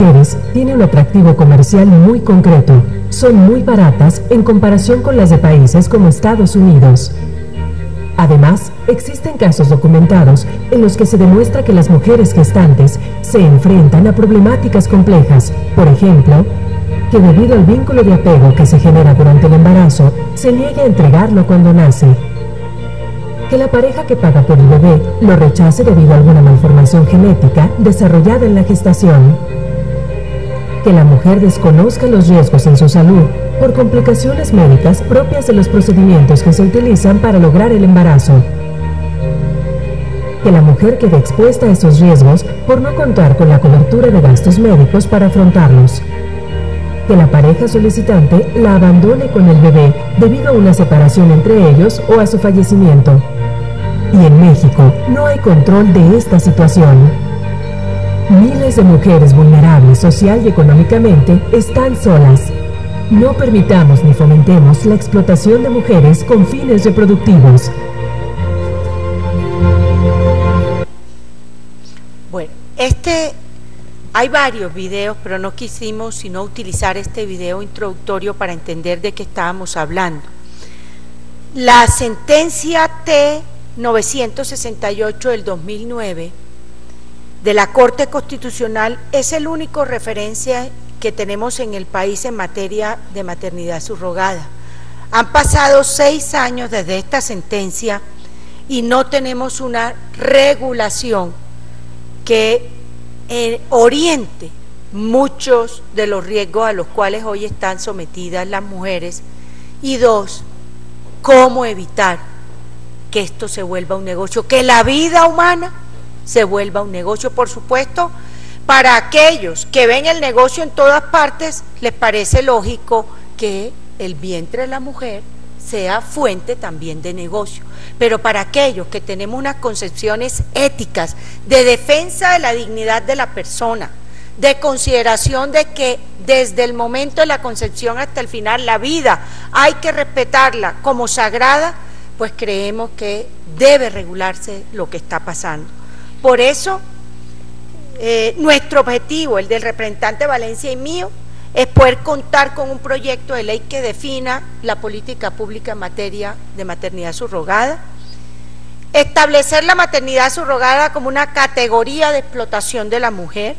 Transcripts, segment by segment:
mujeres tiene un atractivo comercial muy concreto. Son muy baratas en comparación con las de países como Estados Unidos. Además, existen casos documentados en los que se demuestra que las mujeres gestantes se enfrentan a problemáticas complejas. Por ejemplo, que debido al vínculo de apego que se genera durante el embarazo, se niegue a entregarlo cuando nace. Que la pareja que paga por el bebé lo rechace debido a alguna malformación genética desarrollada en la gestación. Que la mujer desconozca los riesgos en su salud por complicaciones médicas propias de los procedimientos que se utilizan para lograr el embarazo. Que la mujer quede expuesta a esos riesgos por no contar con la cobertura de gastos médicos para afrontarlos. Que la pareja solicitante la abandone con el bebé debido a una separación entre ellos o a su fallecimiento. Y en México no hay control de esta situación. Miles de mujeres vulnerables social y económicamente están solas. No permitamos ni fomentemos la explotación de mujeres con fines reproductivos. Bueno, hay varios videos, pero no quisimos sino utilizar este video introductorio para entender de qué estábamos hablando. La sentencia T-968 del 2009 de la Corte Constitucional es el único referencia que tenemos en el país en materia de maternidad subrogada. Han pasado 6 años desde esta sentencia y no tenemos una regulación que oriente muchos de los riesgos a los cuales hoy están sometidas las mujeres. Y 2, cómo evitar que esto se vuelva un negocio, que la vida humana se vuelva un negocio. Por supuesto, para aquellos que ven el negocio en todas partes, les parece lógico que el vientre de la mujer sea fuente también de negocio, pero para aquellos que tenemos unas concepciones éticas de defensa de la dignidad de la persona, de consideración de que desde el momento de la concepción hasta el final la vida hay que respetarla como sagrada, pues creemos que debe regularse lo que está pasando. Por eso, nuestro objetivo, el del representante Valencia y mío, es poder contar con un proyecto de ley que defina la política pública en materia de maternidad subrogada, establecer la maternidad subrogada como una categoría de explotación de la mujer,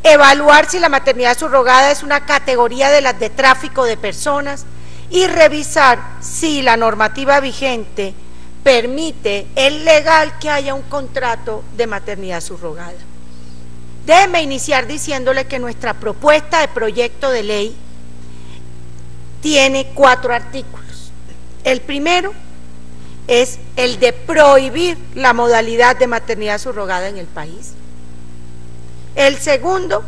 evaluar si la maternidad subrogada es una categoría de las de tráfico de personas y revisar si la normativa vigente permite, es legal que haya un contrato de maternidad subrogada. Déjenme iniciar diciéndole que nuestra propuesta de proyecto de ley tiene 4 artículos. El primero es el de prohibir la modalidad de maternidad subrogada en el país. El segundo,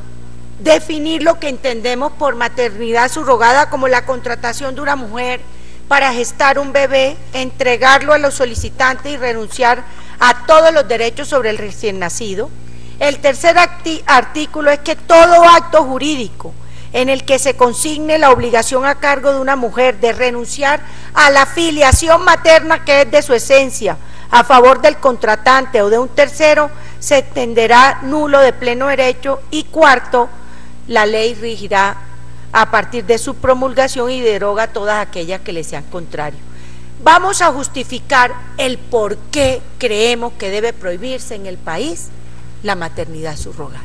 definir lo que entendemos por maternidad subrogada como la contratación de una mujer para gestar un bebé, entregarlo a los solicitantes y renunciar a todos los derechos sobre el recién nacido. El tercer artículo es que todo acto jurídico en el que se consigne la obligación a cargo de una mujer de renunciar a la filiación materna que es de su esencia a favor del contratante o de un tercero se entenderá nulo de pleno derecho. Y cuarto, la ley regirá a partir de su promulgación y deroga todas aquellas que le sean contrarias. Vamos a justificar el por qué creemos que debe prohibirse en el país la maternidad subrogada.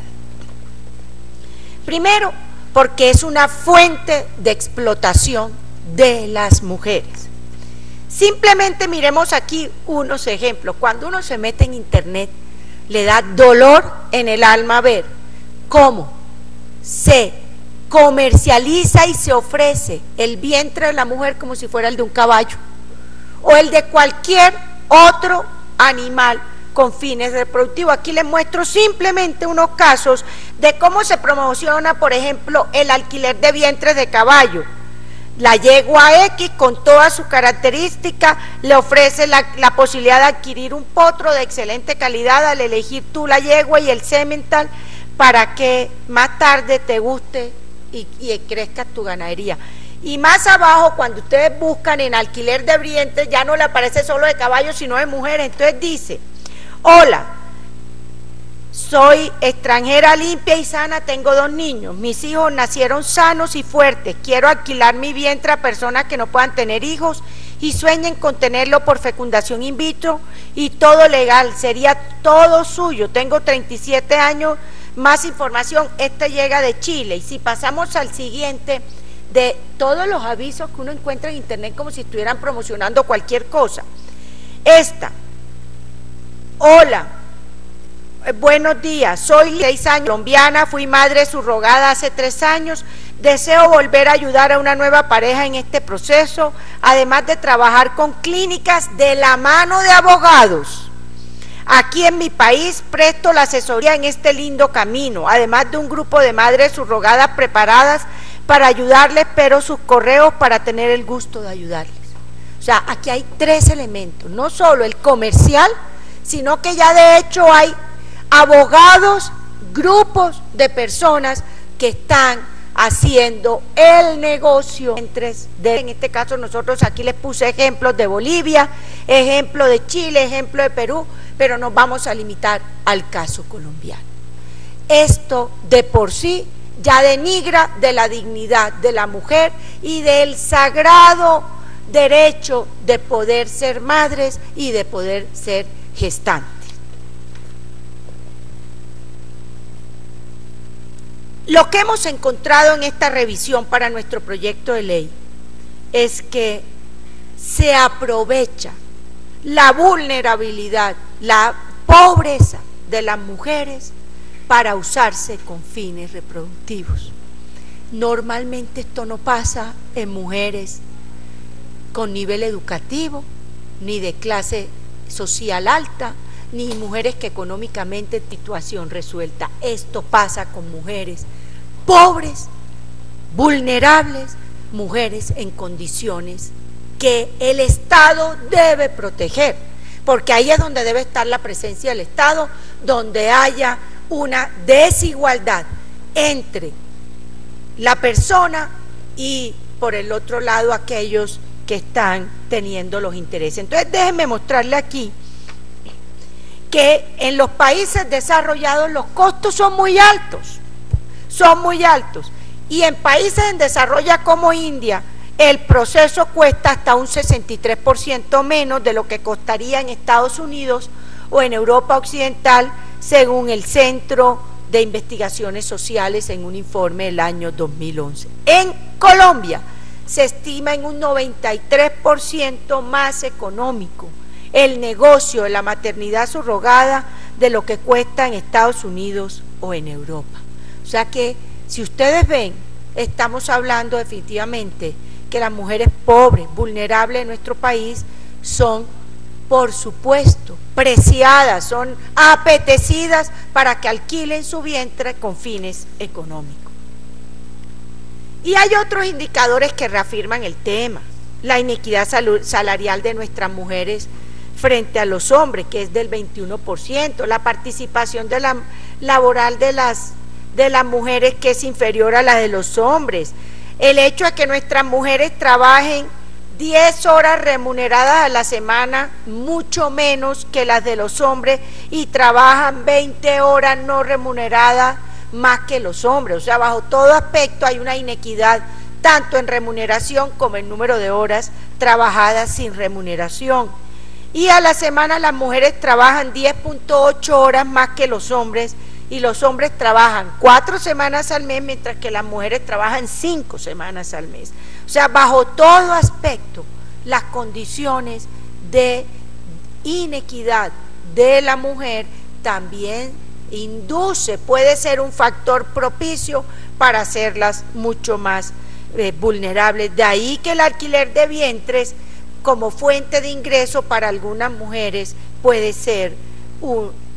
Primero, porque es una fuente de explotación de las mujeres. Simplemente miremos aquí unos ejemplos. Cuando uno se mete en internet, le da dolor en el alma ver cómo se comercializa y se ofrece el vientre de la mujer como si fuera el de un caballo o el de cualquier otro animal con fines reproductivos. Aquí les muestro simplemente unos casos de cómo se promociona, por ejemplo, el alquiler de vientres de caballo. La yegua X, con todas sus características, le ofrece la posibilidad de adquirir un potro de excelente calidad al elegir tú la yegua y el semental para que más tarde te guste y crezca tu ganadería. Y más abajo, cuando ustedes buscan en alquiler de vientres, ya no le aparece solo de caballos, sino de mujeres. Entonces dice: hola, soy extranjera limpia y sana, tengo 2 niños, mis hijos nacieron sanos y fuertes, quiero alquilar mi vientre a personas que no puedan tener hijos y sueñen con tenerlo por fecundación in vitro y todo legal, sería todo suyo, tengo 37 años, más información, este llega de Chile. Y si pasamos al siguiente, de todos los avisos que uno encuentra en internet como si estuvieran promocionando cualquier cosa. Hola, buenos días, soy 6 años, colombiana, fui madre subrogada hace 3 años, deseo volver a ayudar a una nueva pareja en este proceso, además de trabajar con clínicas de la mano de abogados. Aquí en mi país presto la asesoría en este lindo camino, además de un grupo de madres subrogadas preparadas para ayudarles, pero sus correos para tener el gusto de ayudarles. O sea, aquí hay 3 elementos, no solo el comercial, sino que ya de hecho hay abogados, grupos de personas que están haciendo el negocio. En este caso nosotros aquí les puse ejemplos de Bolivia, ejemplo de Chile, ejemplo de Perú, pero nos vamos a limitar al caso colombiano. Esto de por sí ya denigra de la dignidad de la mujer y del sagrado derecho de poder ser madres y de poder ser gestantes. Lo que hemos encontrado en esta revisión para nuestro proyecto de ley es que se aprovecha la vulnerabilidad, la pobreza de las mujeres para usarse con fines reproductivos. Normalmente esto no pasa en mujeres con nivel educativo, ni de clase social alta, ni mujeres que económicamente en situación resuelta. Esto pasa con mujeres pobres, vulnerables, mujeres en condiciones que el Estado debe proteger, porque ahí es donde debe estar la presencia del Estado, donde haya una desigualdad entre la persona y por el otro lado aquellos que están teniendo los intereses. Entonces déjenme mostrarle aquí que en los países desarrollados los costos son muy altos, y en países en desarrollo como India el proceso cuesta hasta un 63% menos de lo que costaría en Estados Unidos o en Europa Occidental, según el Centro de Investigaciones Sociales en un informe del año 2011. En Colombia se estima en un 93% más económico el negocio de la maternidad subrogada de lo que cuesta en Estados Unidos o en Europa. O sea que, si ustedes ven, estamos hablando definitivamente que las mujeres pobres, vulnerables de nuestro país son, por supuesto, preciadas, son apetecidas para que alquilen su vientre con fines económicos. Y hay otros indicadores que reafirman el tema. La inequidad salarial de nuestras mujeres frente a los hombres, que es del 21%, la participación laboral de las mujeres, que es inferior a la de los hombres, el hecho de que nuestras mujeres trabajen 10 horas remuneradas a la semana, mucho menos que las de los hombres, y trabajan 20 horas no remuneradas más que los hombres. O sea, bajo todo aspecto hay una inequidad, tanto en remuneración como en número de horas trabajadas sin remuneración. Y a la semana las mujeres trabajan 10.8 horas más que los hombres, y los hombres trabajan 4 semanas al mes, mientras que las mujeres trabajan 5 semanas al mes. O sea, bajo todo aspecto, las condiciones de inequidad de la mujer también puede ser un factor propicio para hacerlas mucho más vulnerables. De ahí que el alquiler de vientres como fuente de ingreso para algunas mujeres puede ser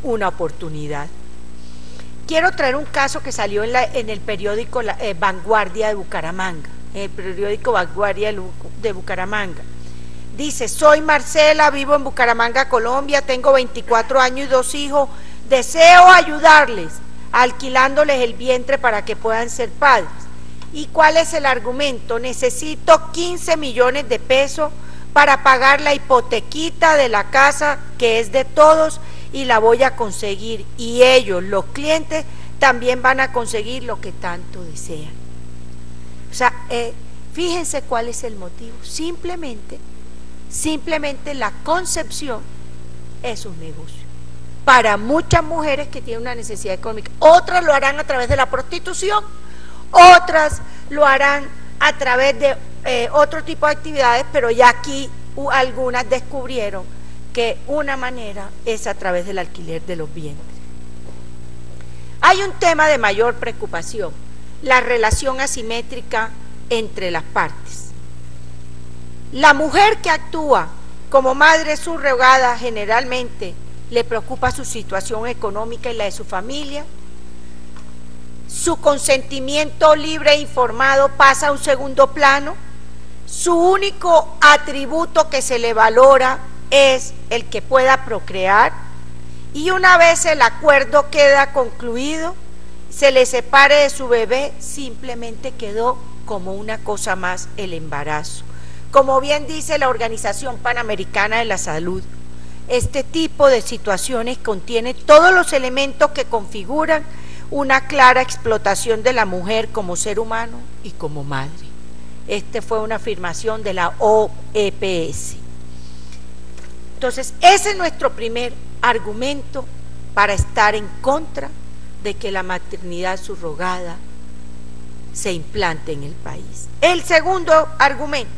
una oportunidad. Quiero traer un caso que salió en el periódico Vanguardia de Bucaramanga, de Bucaramanga. Dice: soy Marcela, vivo en Bucaramanga, Colombia, tengo 24 años y 2 hijos, deseo ayudarles alquilándoles el vientre para que puedan ser padres. ¿Y cuál es el argumento? Necesito 15 millones de pesos para pagar la hipotequita de la casa, que es de todos, y la voy a conseguir, y ellos, los clientes, también van a conseguir lo que tanto desean. O sea, fíjense cuál es el motivo. Simplemente la concepción es un negocio para muchas mujeres que tienen una necesidad económica. Otras lo harán a través de la prostitución, otras lo harán a través de otro tipo de actividades, pero ya aquí algunas descubrieron que una manera es a través del alquiler de los vientres. Hay un tema de mayor preocupación: la relación asimétrica entre las partes. La mujer que actúa como madre subrogada generalmente le preocupa su situación económica y la de su familia. Su consentimiento libre e informado pasa a un segundo plano. Su único atributo que se le valora es el que pueda procrear, y una vez el acuerdo queda concluido, se le separe de su bebé, simplemente quedó como una cosa más el embarazo. Como bien dice la Organización Panamericana de la Salud, este tipo de situaciones contiene todos los elementos que configuran una clara explotación de la mujer como ser humano y como madre. Esta fue una afirmación de la OEPS. Entonces, ese es nuestro primer argumento para estar en contra de que la maternidad subrogada se implante en el país. El segundo argumento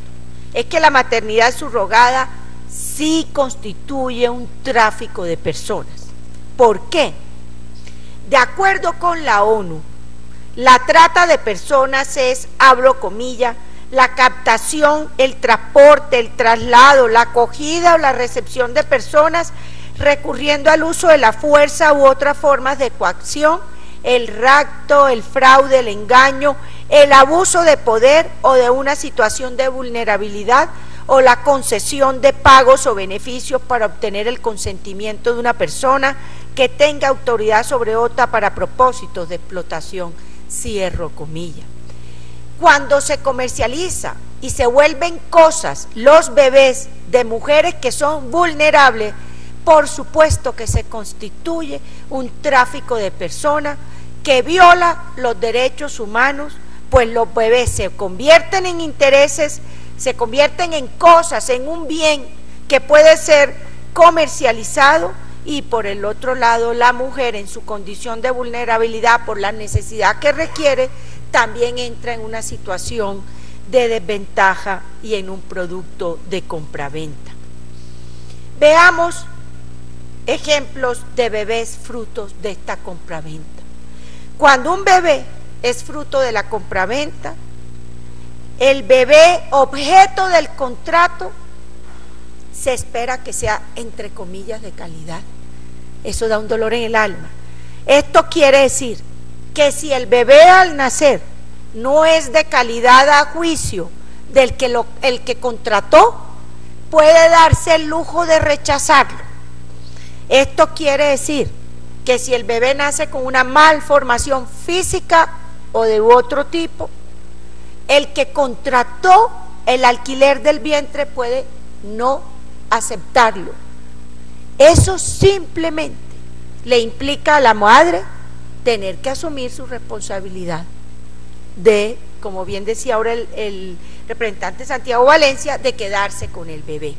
es que la maternidad subrogada sí constituye un tráfico de personas. ¿Por qué? De acuerdo con la ONU, la trata de personas es, abro comillas, la captación, el transporte, el traslado, la acogida o la recepción de personas recurriendo al uso de la fuerza u otras formas de coacción, el rapto, el fraude, el engaño, el abuso de poder o de una situación de vulnerabilidad, o la concesión de pagos o beneficios para obtener el consentimiento de una persona que tenga autoridad sobre otra para propósitos de explotación, cierro comillas. Cuando se comercializa y se vuelven cosas los bebés de mujeres que son vulnerables, por supuesto que se constituye un tráfico de personas que viola los derechos humanos, pues los bebés se convierten en intereses, se convierten en cosas, en un bien que puede ser comercializado, y por el otro lado la mujer en su condición de vulnerabilidad por la necesidad que requiere también entra en una situación de desventaja y en un producto de compraventa. Veamos ejemplos de bebés frutos de esta compraventa. Cuando un bebé es fruto de la compraventa, el bebé objeto del contrato se espera que sea, entre comillas, de calidad. Eso da un dolor en el alma. Esto quiere decir que si el bebé al nacer no es de calidad a juicio del que el que contrató, puede darse el lujo de rechazarlo. Esto quiere decir que si el bebé nace con una malformación física o de otro tipo, el que contrató el alquiler del vientre puede no aceptarlo. Eso simplemente le implica a la madre tener que asumir su responsabilidad de, como bien decía ahora el representante Santiago Valencia, de quedarse con el bebé.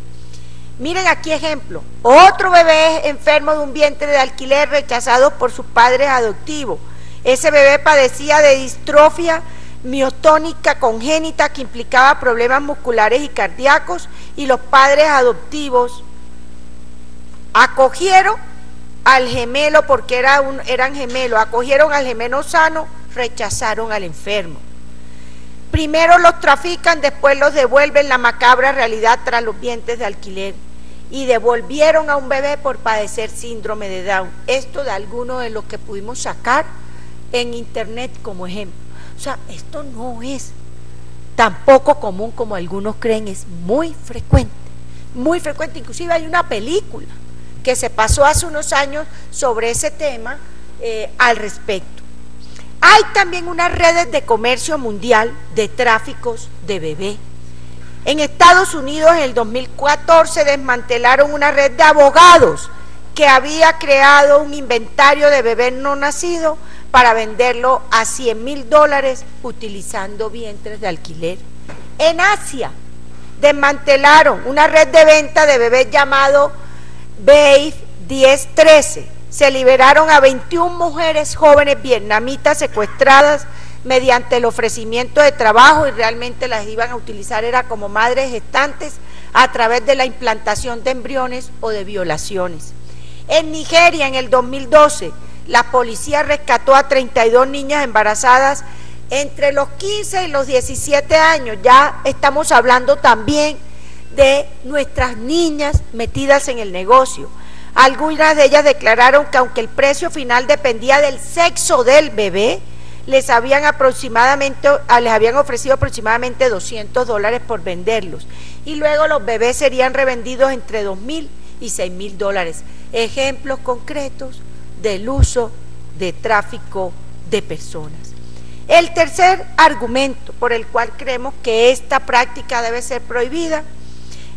Miren aquí ejemplo, otro bebé enfermo de un vientre de alquiler rechazado por sus padres adoptivos. Ese bebé padecía de distrofia miotónica congénita que implicaba problemas musculares y cardíacos, y los padres adoptivos acogieron al gemelo porque eran gemelos, acogieron al gemelo sano, rechazaron al enfermo. Primero los trafican, después los devuelven, la macabra realidad tras los vientres de alquiler, y devolvieron a un bebé por padecer síndrome de Down. Esto de algunos de los que pudimos sacar en internet como ejemplo. O sea, esto no es tampoco común como algunos creen, es muy frecuente, inclusive hay una película que se pasó hace unos años sobre ese tema al respecto. Hay también unas redes de comercio mundial de tráficos de bebé. En Estados Unidos en el 2014 desmantelaron una red de abogados que había creado un inventario de bebés no nacidos para venderlo a $100.000 utilizando vientres de alquiler. En Asia desmantelaron una red de venta de bebés llamado Babe 1013. Se liberaron a 21 mujeres jóvenes vietnamitas secuestradas mediante el ofrecimiento de trabajo, y realmente las iban a utilizar era como madres gestantes a través de la implantación de embriones o de violaciones. En Nigeria, en el 2012, la policía rescató a 32 niñas embarazadas entre los 15 y los 17 años. Ya estamos hablando también de nuestras niñas metidas en el negocio. Algunas de ellas declararon que aunque el precio final dependía del sexo del bebé, les habían ofrecido aproximadamente $200 por venderlos, y luego los bebés serían revendidos entre $2.000 y $6.000. Ejemplos concretos del uso de tráfico de personas. El tercer argumento por el cual creemos que esta práctica debe ser prohibida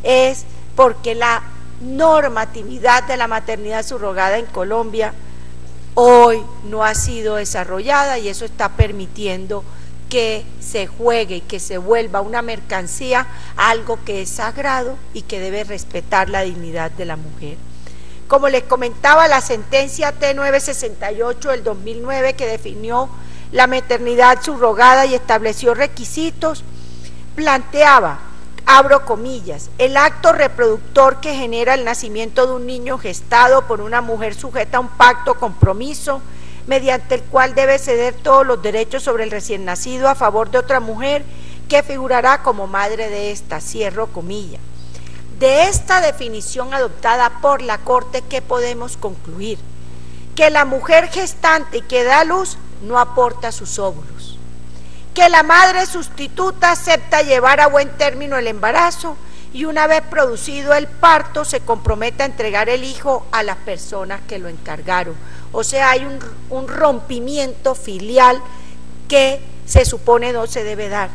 es porque la normatividad de la maternidad subrogada en Colombia hoy no ha sido desarrollada, y eso está permitiendo que se juegue y que se vuelva una mercancía, algo que es sagrado y que debe respetar la dignidad de la mujer. Como les comentaba, la sentencia T968 del 2009, que definió la maternidad subrogada y estableció requisitos, planteaba, abro comillas, el acto reproductor que genera el nacimiento de un niño gestado por una mujer sujeta a un pacto compromiso, mediante el cual debe ceder todos los derechos sobre el recién nacido a favor de otra mujer que figurará como madre de ésta, cierro comillas. De esta definición adoptada por la Corte, ¿qué podemos concluir? Que la mujer gestante que da a luz no aporta sus óvulos, que la madre sustituta acepta llevar a buen término el embarazo y una vez producido el parto se compromete a entregar el hijo a las personas que lo encargaron. O sea, hay un rompimiento filial que se supone no se debe dar.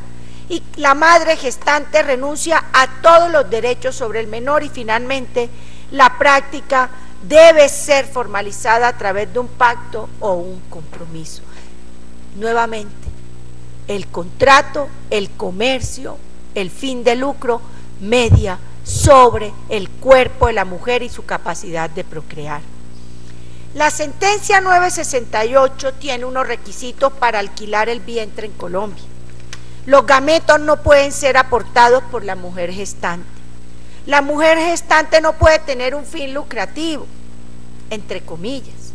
Y la madre gestante renuncia a todos los derechos sobre el menor, y finalmente la práctica debe ser formalizada a través de un pacto o un compromiso. Nuevamente, el contrato, el comercio, el fin de lucro media sobre el cuerpo de la mujer y su capacidad de procrear. La sentencia 968 tiene unos requisitos para alquilar el vientre en Colombia. Los gametos no pueden ser aportados por la mujer gestante. La mujer gestante no puede tener un fin lucrativo, entre comillas.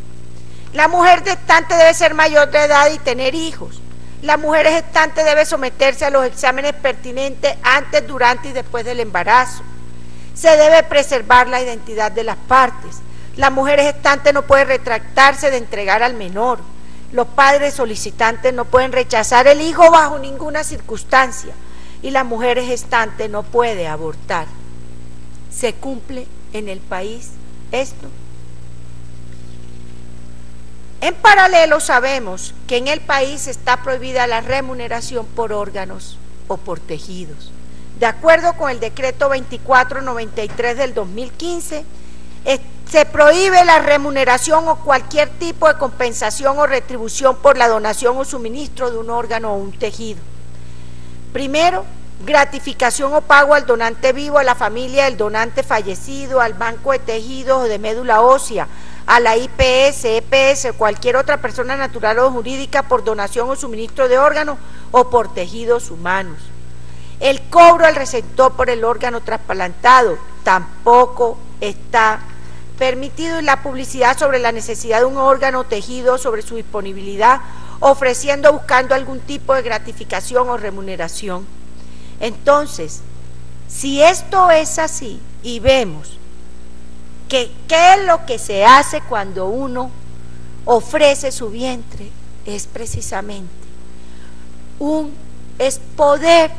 La mujer gestante debe ser mayor de edad y tener hijos. La mujer gestante debe someterse a los exámenes pertinentes antes, durante y después del embarazo. Se debe preservar la identidad de las partes. La mujer gestante no puede retractarse de entregar al menor. Los padres solicitantes no pueden rechazar el hijo bajo ninguna circunstancia, y la mujer gestante no puede abortar. ¿Se cumple en el país esto? En paralelo, sabemos que en el país está prohibida la remuneración por órganos o por tejidos. De acuerdo con el decreto 2493 del 2015, se prohíbe la remuneración o cualquier tipo de compensación o retribución por la donación o suministro de un órgano o un tejido. Primero, gratificación o pago al donante vivo, a la familia del donante fallecido, al banco de tejidos o de médula ósea, a la IPS, EPS o cualquier otra persona natural o jurídica por donación o suministro de órganos o por tejidos humanos. El cobro al receptor por el órgano trasplantado tampoco está permitido, y la publicidad sobre la necesidad de un órgano o tejido, sobre su disponibilidad, ofreciendo o buscando algún tipo de gratificación o remuneración. Entonces, si esto es así y vemos que qué es lo que se hace cuando uno ofrece su vientre, es precisamente es poder,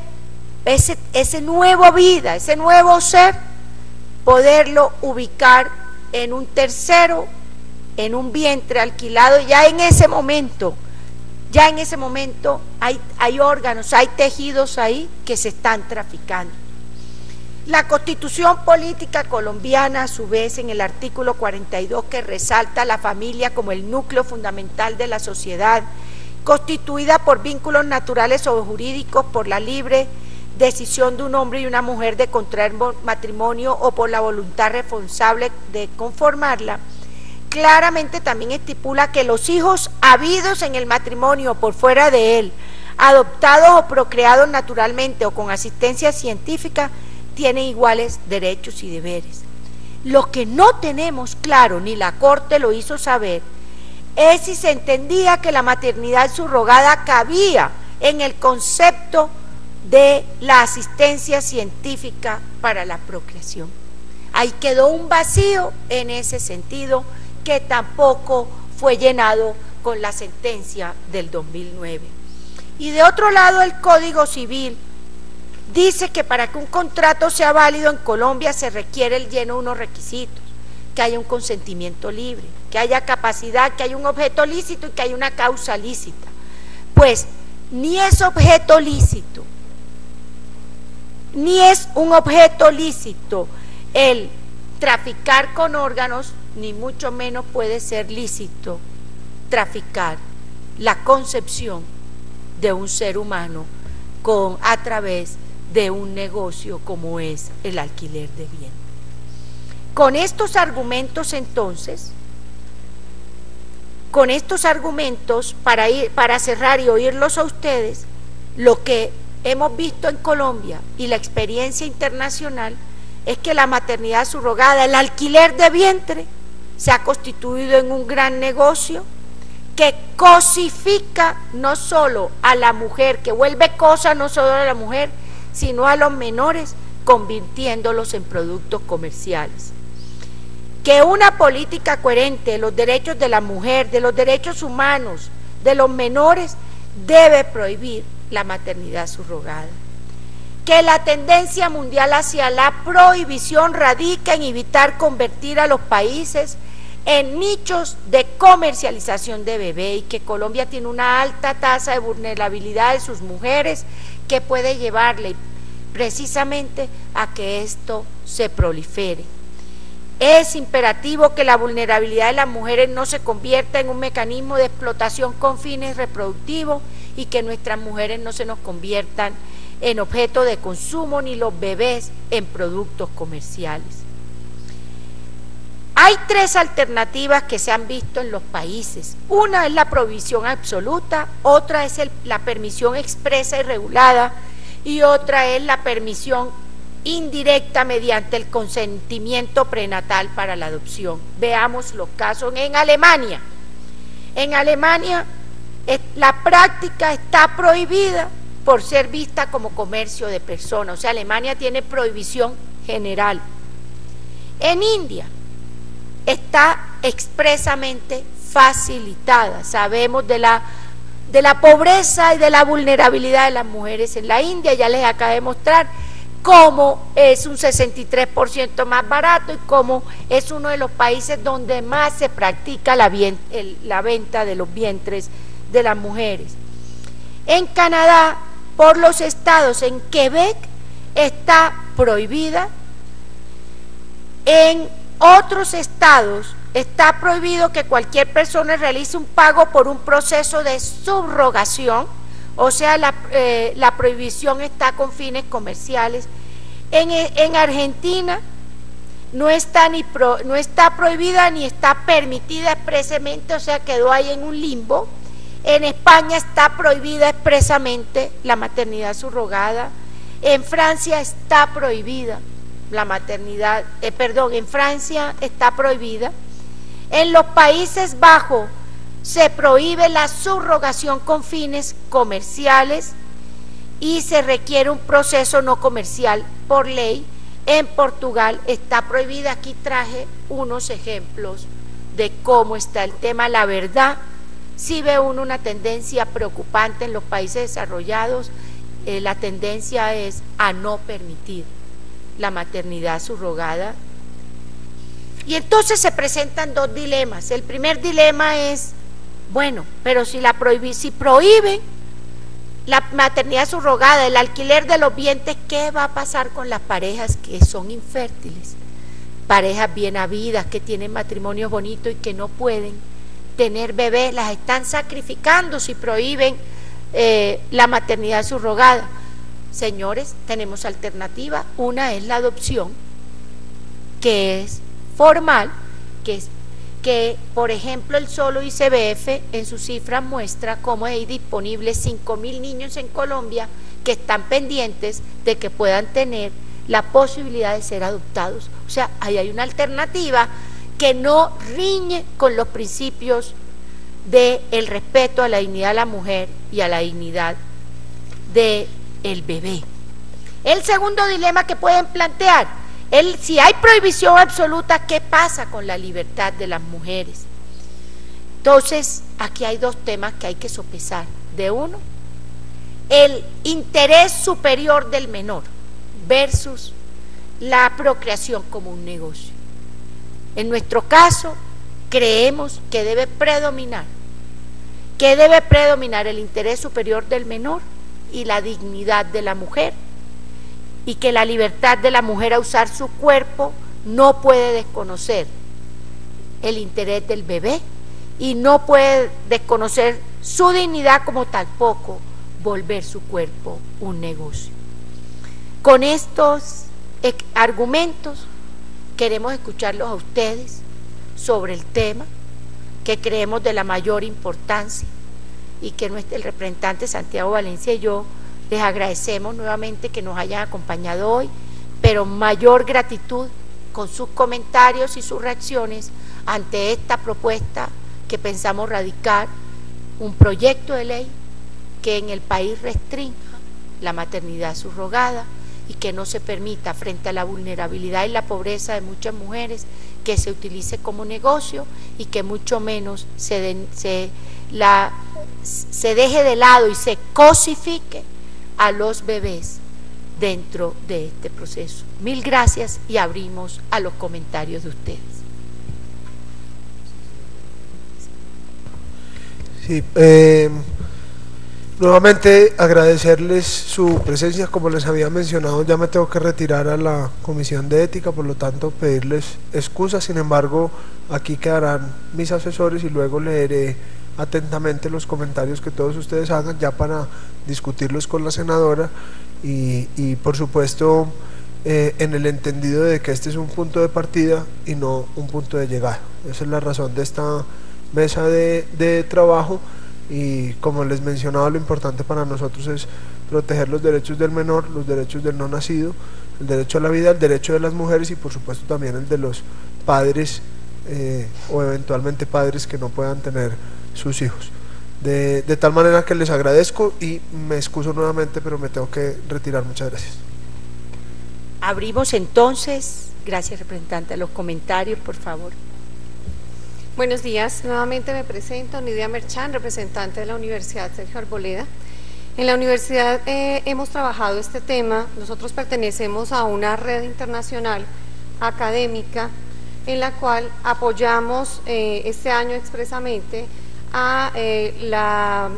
ese nuevo vida, ese nuevo ser, poderlo ubicar en un tercero, en un vientre alquilado. Ya en ese momento hay órganos, hay tejidos ahí que se están traficando. La Constitución Política Colombiana, a su vez, en el artículo 42, que resalta a la familia como el núcleo fundamental de la sociedad, constituida por vínculos naturales o jurídicos, por la libre decisión de un hombre y una mujer de contraer matrimonio o por la voluntad responsable de conformarla, claramente también estipula que los hijos habidos en el matrimonio o por fuera de él, adoptados o procreados naturalmente o con asistencia científica, tienen iguales derechos y deberes. Lo que no tenemos claro, ni la Corte lo hizo saber, es si se entendía que la maternidad subrogada cabía en el concepto de la asistencia científica para la procreación. Ahí quedó un vacío en ese sentido que tampoco fue llenado con la sentencia del 2009. Y de otro lado, el Código Civil dice que para que un contrato sea válido en Colombia se requiere el lleno de unos requisitos, que haya un consentimiento libre, que haya capacidad, que haya un objeto lícito y que haya una causa lícita. Pues ni es objeto lícito, ni es un objeto lícito el traficar con órganos, ni mucho menos puede ser lícito traficar la concepción de un ser humano a través de un negocio como es el alquiler de bienes. Con estos argumentos, entonces, para cerrar y oírlos a ustedes, lo que hemos visto en Colombia y la experiencia internacional es que la maternidad subrogada, el alquiler de vientre, se ha constituido en un gran negocio que cosifica no solo a la mujer, que vuelve cosa no solo a la mujer, sino a los menores, convirtiéndolos en productos comerciales. Que una política coherente de los derechos de la mujer, de los derechos humanos, de los menores, debe prohibir la maternidad subrogada. Que la tendencia mundial hacia la prohibición radica en evitar convertir a los países en nichos de comercialización de bebé y que Colombia tiene una alta tasa de vulnerabilidad de sus mujeres que puede llevarle precisamente a que esto se prolifere. Es imperativo que la vulnerabilidad de las mujeres no se convierta en un mecanismo de explotación con fines reproductivos y que nuestras mujeres no se nos conviertan en objeto de consumo ni los bebés en productos comerciales. Hay tres alternativas que se han visto en los países. Una es la prohibición absoluta, otra es la permisión expresa y regulada y otra es la permisión indirecta mediante el consentimiento prenatal para la adopción. Veamos los casos en Alemania. En Alemania la práctica está prohibida por ser vista como comercio de personas, o sea, Alemania tiene prohibición general. En India está expresamente facilitada. Sabemos de la pobreza y de la vulnerabilidad de las mujeres en la India, ya les acabo de mostrar cómo es un 63% más barato y cómo es uno de los países donde más se practica la venta de los vientres de las mujeres. En Canadá, por los estados, en Quebec está prohibida, en otros estados está prohibido que cualquier persona realice un pago por un proceso de subrogación, o sea, la prohibición está con fines comerciales. En Argentina no está prohibida ni está permitida expresamente, o sea, quedó ahí en un limbo. En España está prohibida expresamente la maternidad subrogada. En Francia está prohibida la maternidad, en Francia está prohibida. En los Países Bajos se prohíbe la subrogación con fines comerciales y se requiere un proceso no comercial por ley. En Portugal está prohibida. Aquí traje unos ejemplos de cómo está el tema. La verdad, sí ve uno una tendencia preocupante en los países desarrollados. La tendencia es a no permitir la maternidad subrogada. Y entonces se presentan dos dilemas. El primer dilema es, bueno, pero si prohíben la maternidad subrogada, el alquiler de los vientres, ¿qué va a pasar con las parejas que son infértiles? Parejas bien habidas, que tienen matrimonios bonitos y que no pueden tener bebés, las están sacrificando si prohíben la maternidad subrogada. Señores, tenemos alternativa. Una es la adopción, que es formal, que por ejemplo el solo ICBF en sus cifras muestra cómo hay disponibles 5.000 niños en Colombia que están pendientes de que puedan tener la posibilidad de ser adoptados. O sea, ahí hay una alternativa que no riñe con los principios del respeto a la dignidad de la mujer y a la dignidad del bebé. El segundo dilema que pueden plantear, si hay prohibición absoluta, ¿qué pasa con la libertad de las mujeres? Entonces, aquí hay dos temas que hay que sopesar. De uno, el interés superior del menor versus la procreación como un negocio. En nuestro caso, creemos que debe predominar el interés superior del menor y la dignidad de la mujer, y que la libertad de la mujer a usar su cuerpo no puede desconocer el interés del bebé y no puede desconocer su dignidad, como tampoco volver su cuerpo un negocio. Con estos argumentos queremos escucharlos a ustedes sobre el tema que creemos de la mayor importancia y que el representante Santiago Valencia y yo les agradecemos nuevamente que nos hayan acompañado hoy, pero mayor gratitud con sus comentarios y sus reacciones ante esta propuesta que pensamos radicar, un proyecto de ley que en el país restrinja la maternidad subrogada y que no se permita, frente a la vulnerabilidad y la pobreza de muchas mujeres, que se utilice como negocio y que mucho menos se deje de lado y se cosifique a los bebés dentro de este proceso. Mil gracias y abrimos a los comentarios de ustedes. Sí, nuevamente agradecerles su presencia. Como les había mencionado, ya me tengo que retirar a la Comisión de Ética, por lo tanto pedirles excusas. Sin embargo, aquí quedarán mis asesores y luego leeré atentamente los comentarios que todos ustedes hagan ya para discutirlos con la senadora y por supuesto en el entendido de que este es un punto de partida y no un punto de llegada. Esa es la razón de esta mesa de trabajo, y como les mencionaba, lo importante para nosotros es proteger los derechos del menor, los derechos del no nacido, el derecho a la vida, el derecho de las mujeres y por supuesto también el de los padres o eventualmente padres que no puedan tener sus hijos. De tal manera que les agradezco y me excuso nuevamente, pero me tengo que retirar. Muchas gracias. Abrimos entonces, gracias representante, a los comentarios, por favor. Buenos días, nuevamente me presento, Nidia Merchán, representante de la Universidad Sergio Arboleda. En la universidad hemos trabajado este tema. Nosotros pertenecemos a una red internacional académica en la cual apoyamos este año expresamente a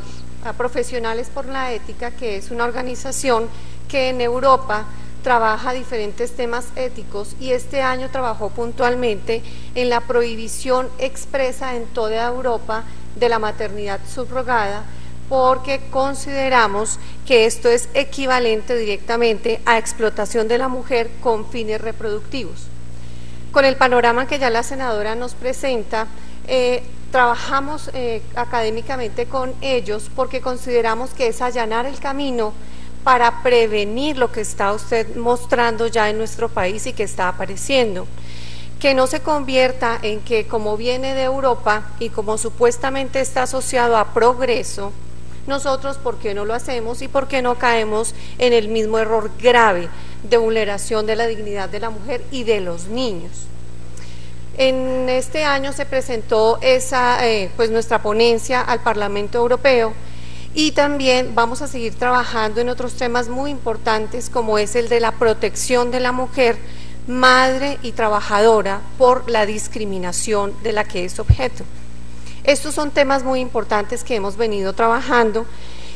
Profesionales por la Ética, que es una organización que en Europa trabaja diferentes temas éticos, y este año trabajó puntualmente en la prohibición expresa en toda Europa de la maternidad subrogada, porque consideramos que esto es equivalente directamente a explotación de la mujer con fines reproductivos. Con el panorama que ya la senadora nos presenta, trabajamos académicamente con ellos porque consideramos que es allanar el camino para prevenir lo que está usted mostrando ya en nuestro país y que está apareciendo. Que no se convierta en que, como viene de Europa y como supuestamente está asociado a progreso, nosotros ¿por qué no lo hacemos y por qué no caemos en el mismo error grave de vulneración de la dignidad de la mujer y de los niños? En este año se presentó nuestra ponencia al Parlamento Europeo, y también vamos a seguir trabajando en otros temas muy importantes, como es el de la protección de la mujer, madre y trabajadora, por la discriminación de la que es objeto. Estos son temas muy importantes que hemos venido trabajando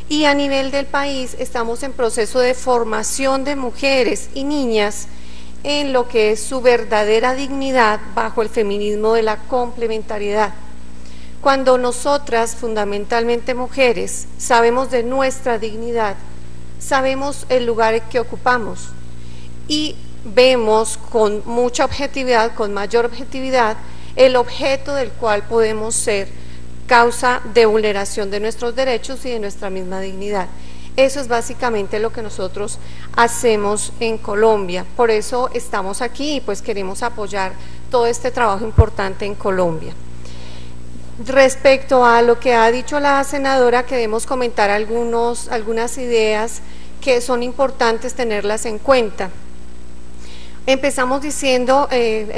Y a nivel del país estamos en proceso de formación de mujeres y niñas en lo que es su verdadera dignidad bajo el feminismo de la complementariedad. Cuando nosotras, fundamentalmente mujeres, sabemos de nuestra dignidad, sabemos el lugar que ocupamos y vemos con mucha objetividad, con mayor objetividad, el objeto del cual podemos ser causa de vulneración de nuestros derechos y de nuestra misma dignidad. Eso es básicamente lo que nosotros hacemos en Colombia, por eso estamos aquí y pues queremos apoyar todo este trabajo importante en Colombia. Respecto a lo que ha dicho la senadora, queremos comentar algunas ideas que son importantes tenerlas en cuenta. Empezamos diciendo,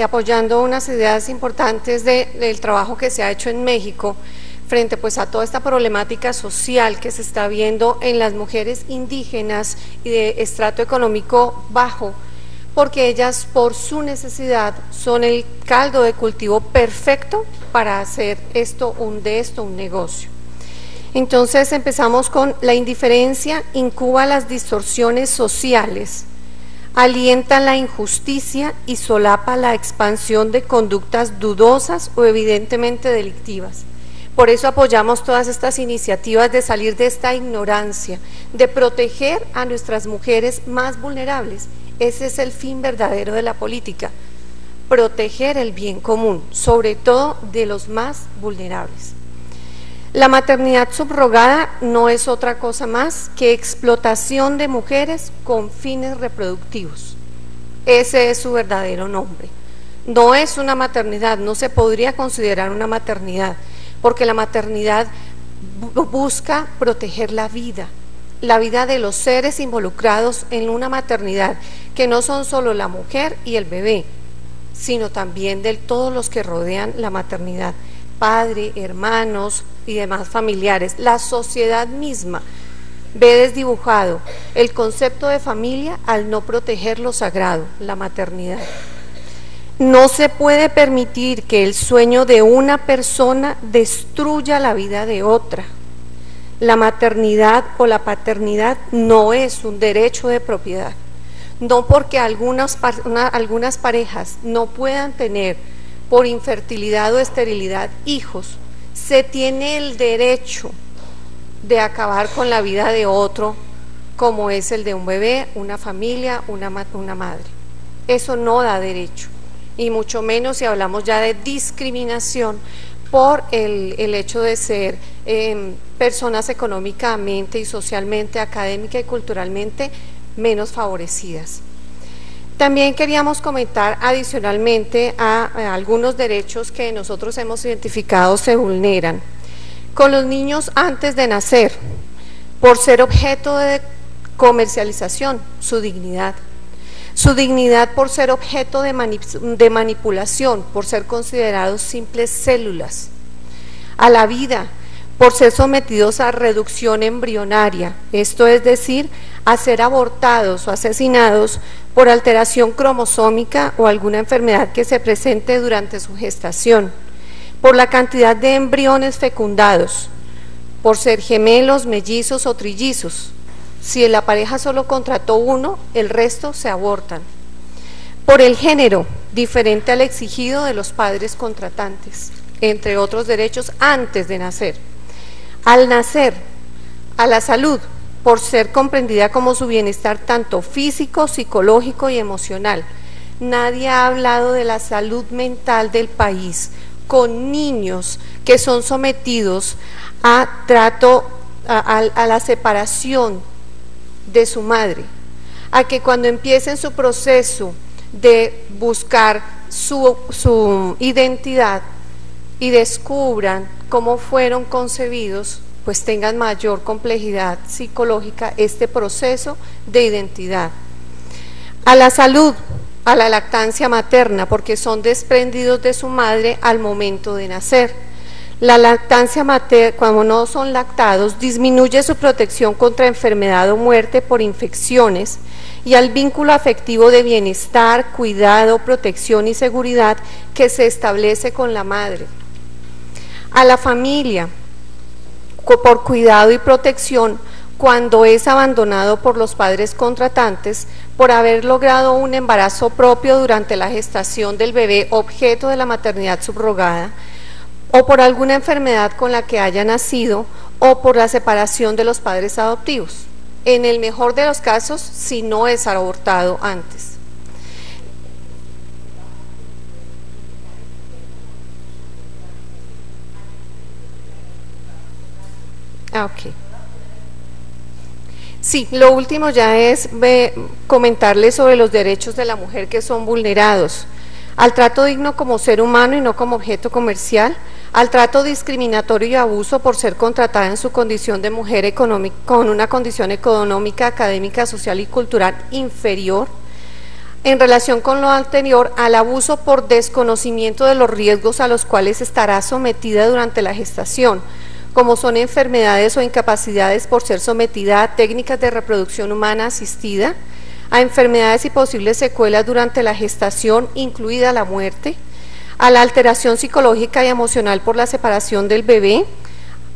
apoyando unas ideas importantes del trabajo que se ha hecho en México frente pues a toda esta problemática social que se está viendo en las mujeres indígenas y de estrato económico bajo, porque ellas por su necesidad son el caldo de cultivo perfecto para hacer de esto un negocio. Entonces empezamos con la indiferencia incuba las distorsiones sociales, alienta la injusticia y solapa la expansión de conductas dudosas o evidentemente delictivas. Por eso apoyamos todas estas iniciativas de salir de esta ignorancia, de proteger a nuestras mujeres más vulnerables. Ese es el fin verdadero de la política, proteger el bien común, sobre todo de los más vulnerables. La maternidad subrogada no es otra cosa más que explotación de mujeres con fines reproductivos. Ese es su verdadero nombre. No es una maternidad, no se podría considerar una maternidad, porque la maternidad busca proteger la vida de los seres involucrados en una maternidad, que no son solo la mujer y el bebé, sino también de todos los que rodean la maternidad, padre, hermanos y demás familiares. La sociedad misma ve desdibujado el concepto de familia al no proteger lo sagrado, la maternidad. No se puede permitir que el sueño de una persona destruya la vida de otra. La maternidad o la paternidad no es un derecho de propiedad. No porque algunas parejas no puedan tener por infertilidad o esterilidad hijos, se tiene el derecho de acabar con la vida de otro, como es el de un bebé, una familia, una madre. Eso no da derecho, y mucho menos si hablamos ya de discriminación por el hecho de ser personas económicamente y socialmente, académica y culturalmente menos favorecidas. También queríamos comentar adicionalmente a algunos derechos que nosotros hemos identificado se vulneran. Con los niños antes de nacer, por ser objeto de comercialización, su dignidad por ser objeto de manipulación, por ser considerados simples células, a la vida, por ser sometidos a reducción embrionaria, esto es decir, a ser abortados o asesinados por alteración cromosómica o alguna enfermedad que se presente durante su gestación, por la cantidad de embriones fecundados, por ser gemelos, mellizos o trillizos. Si la pareja solo contrató uno, el resto se abortan. Por el género, diferente al exigido de los padres contratantes, entre otros derechos antes de nacer. Al nacer, a la salud, por ser comprendida como su bienestar tanto físico, psicológico y emocional. Nadie ha hablado de la salud mental del país, con niños que son sometidos a a la separación de su madre, a que cuando empiecen su proceso de buscar su identidad y descubran cómo fueron concebidos, pues tengan mayor complejidad psicológica este proceso de identidad. A la salud, a la lactancia materna, porque son desprendidos de su madre al momento de nacer. La lactancia materna, cuando no son lactados, disminuye su protección contra enfermedad o muerte por infecciones y al vínculo afectivo de bienestar, cuidado, protección y seguridad que se establece con la madre. A la familia, por cuidado y protección cuando es abandonado por los padres contratantes por haber logrado un embarazo propio durante la gestación del bebé objeto de la maternidad subrogada, o por alguna enfermedad con la que haya nacido, o por la separación de los padres adoptivos, en el mejor de los casos si no es abortado antes. Ok. Sí, lo último ya es comentarles sobre los derechos de la mujer que son vulnerados, al trato digno como ser humano y no como objeto comercial, al trato discriminatorio y abuso por ser contratada en su condición de mujer con una condición económica, académica, social y cultural inferior. En relación con lo anterior, al abuso por desconocimiento de los riesgos a los cuales estará sometida durante la gestación, como son enfermedades o incapacidades por ser sometida a técnicas de reproducción humana asistida, a enfermedades y posibles secuelas durante la gestación, incluida la muerte, a la alteración psicológica y emocional por la separación del bebé,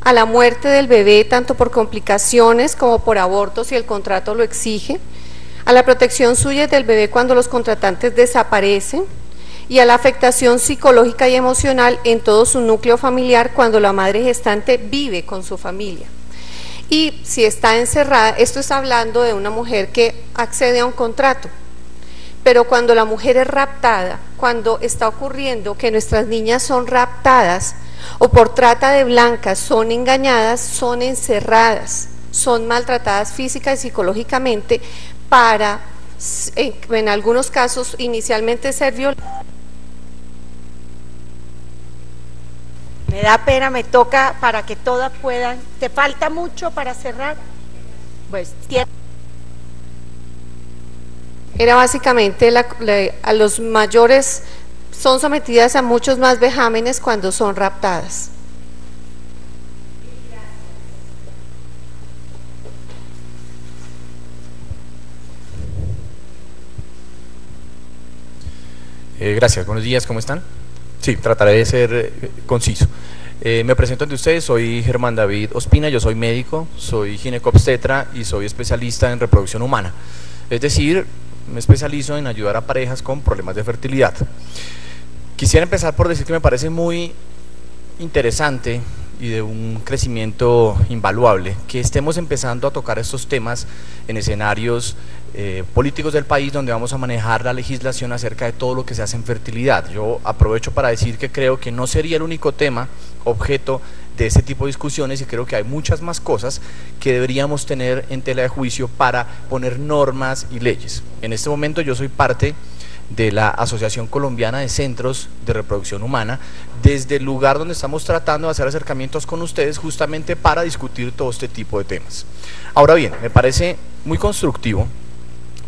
a la muerte del bebé tanto por complicaciones como por aborto si el contrato lo exige, a la protección suya del bebé cuando los contratantes desaparecen, y a la afectación psicológica y emocional en todo su núcleo familiar cuando la madre gestante vive con su familia. Y si está encerrada, esto es hablando de una mujer que accede a un contrato, pero cuando la mujer es raptada, cuando está ocurriendo que nuestras niñas son raptadas o por trata de blancas son engañadas, son encerradas, son maltratadas física y psicológicamente para, en algunos casos, inicialmente ser violadas. Me da pena, me toca para que todas puedan. ¿Te falta mucho para cerrar? Pues era básicamente a los mayores son sometidas a muchos más vejámenes cuando son raptadas. Gracias, buenos días, ¿cómo están? Sí, trataré de ser conciso. Me presento ante ustedes, soy Germán David Ospina, yo soy médico, soy ginecobstetra y soy especialista en reproducción humana. Es decir, me especializo en ayudar a parejas con problemas de fertilidad. Quisiera empezar por decir que me parece muy interesante y de un crecimiento invaluable que estemos empezando a tocar estos temas en escenarios políticos del país donde vamos a manejar la legislación acerca de todo lo que se hace en fertilidad. Yo aprovecho para decir que creo que no sería el único tema objeto de este tipo de discusiones y creo que hay muchas más cosas que deberíamos tener en tela de juicio para poner normas y leyes. En este momento yo soy parte de la Asociación Colombiana de Centros de Reproducción Humana, desde el lugar donde estamos tratando de hacer acercamientos con ustedes justamente para discutir todo este tipo de temas. Ahora bien, me parece muy constructivo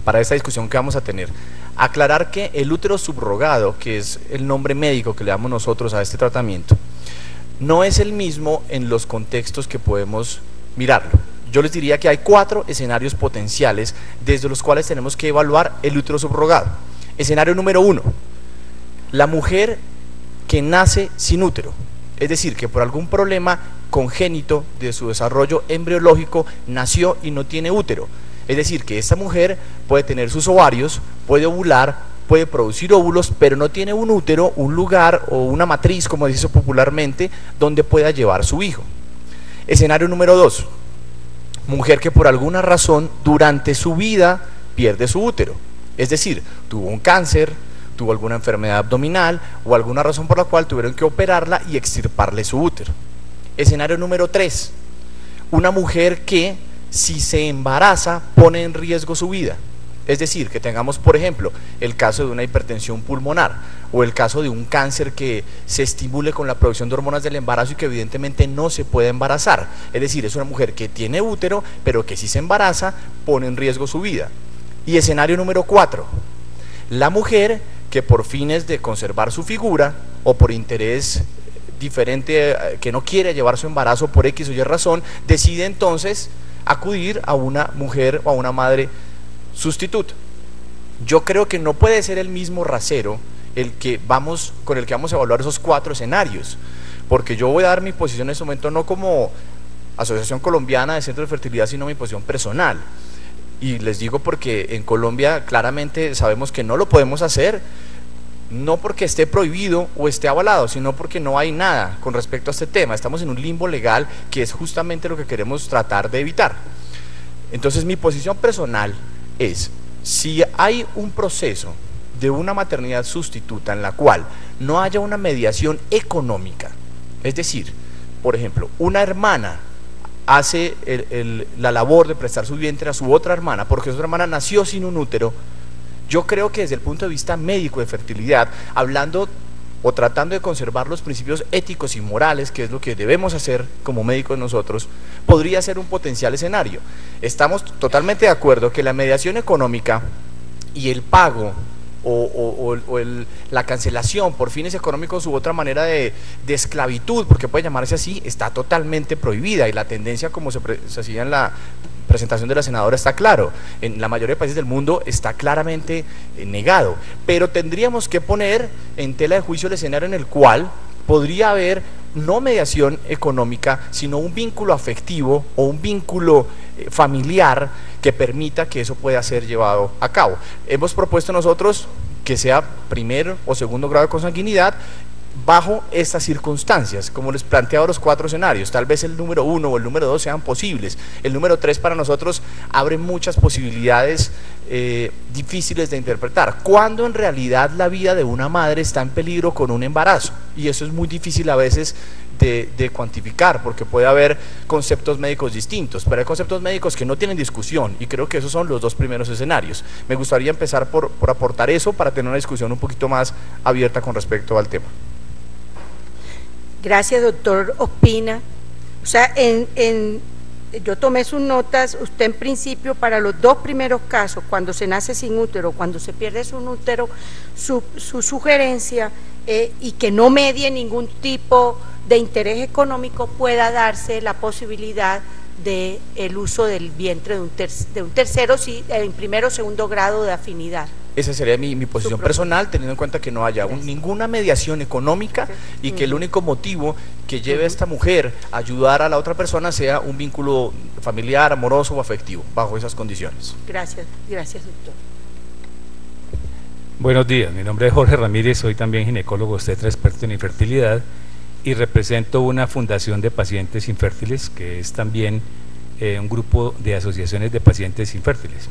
para esta discusión que vamos a tener, aclarar que el útero subrogado, que es el nombre médico que le damos nosotros a este tratamiento, no es el mismo en los contextos que podemos mirarlo. Yo les diría que hay 4 escenarios potenciales desde los cuales tenemos que evaluar el útero subrogado. Escenario número 1, la mujer que nace sin útero, es decir, que por algún problema congénito de su desarrollo embriológico nació y no tiene útero. Es decir, que esta mujer puede tener sus ovarios, puede ovular, puede producir óvulos, pero no tiene un útero, un lugar o una matriz, como dice popularmente, donde pueda llevar su hijo. Escenario número 2, mujer que por alguna razón durante su vida pierde su útero. Es decir, tuvo un cáncer, tuvo alguna enfermedad abdominal o alguna razón por la cual tuvieron que operarla y extirparle su útero. Escenario número 3, una mujer que si se embaraza pone en riesgo su vida. Es decir, que tengamos por ejemplo el caso de una hipertensión pulmonar o el caso de un cáncer que se estimule con la producción de hormonas del embarazo y que evidentemente no se puede embarazar. Es decir, es una mujer que tiene útero pero que si se embaraza pone en riesgo su vida. Y escenario número 4, la mujer que por fines de conservar su figura o por interés diferente que no quiere llevar su embarazo por X o Y razón, decide entonces acudir a una mujer o a una madre sustituta. Yo creo que no puede ser el mismo rasero con el que vamos a evaluar esos 4 escenarios, porque yo voy a dar mi posición en este momento no como Asociación Colombiana de Centros de Fertilidad, sino mi posición personal. Y les digo porque en Colombia claramente sabemos que no lo podemos hacer, no porque esté prohibido o esté avalado, sino porque no hay nada con respecto a este tema. Estamos en un limbo legal que es justamente lo que queremos tratar de evitar. Entonces mi posición personal es, si hay un proceso de una maternidad sustituta en la cual no haya una mediación económica, es decir, por ejemplo, una hermana hace la labor de prestar su vientre a su otra hermana porque su hermana nació sin un útero, yo creo que desde el punto de vista médico de fertilidad, hablando o tratando de conservar los principios éticos y morales, que es lo que debemos hacer como médicos nosotros, podría ser un potencial escenario. Estamos totalmente de acuerdo que la mediación económica y el pago la cancelación por fines económicos u otra manera de esclavitud, porque puede llamarse así, está totalmente prohibida, y la tendencia, como se hacía en la presentación de la senadora, está claro, en la mayoría de países del mundo está claramente negado, pero tendríamos que poner en tela de juicio el escenario en el cual podría haber no mediación económica, sino un vínculo afectivo o un vínculo familiar que permita que eso pueda ser llevado a cabo. Hemos propuesto nosotros que sea primer o segundo grado de consanguinidad bajo estas circunstancias, como les planteaba los 4 escenarios. Tal vez el número 1 o el número 2 sean posibles. El número 3 para nosotros abre muchas posibilidades difíciles de interpretar, cuando en realidad la vida de una madre está en peligro con un embarazo, y eso es muy difícil a veces de cuantificar, porque puede haber conceptos médicos distintos, pero hay conceptos médicos que no tienen discusión, y creo que esos son los 2 primeros escenarios. Me gustaría empezar por aportar eso para tener una discusión un poquito más abierta con respecto al tema. Gracias, doctor Ospina. O sea, yo tomé sus notas. Usted en principio para los 2 primeros casos, cuando se nace sin útero, cuando se pierde su útero, su sugerencia y que no medie ningún tipo de interés económico, pueda darse la posibilidad de el uso del vientre de un tercero, sí, en primero o segundo grado de afinidad. Esa sería mi posición personal, teniendo en cuenta que no haya ninguna mediación económica y que el único motivo que lleve a esta mujer a ayudar a la otra persona sea un vínculo familiar, amoroso o afectivo, bajo esas condiciones. Gracias, doctor. Buenos días, mi nombre es Jorge Ramírez, soy también ginecólogo obstetra experto en infertilidad y represento una fundación de pacientes infértiles, que es también un grupo de asociaciones de pacientes infértiles.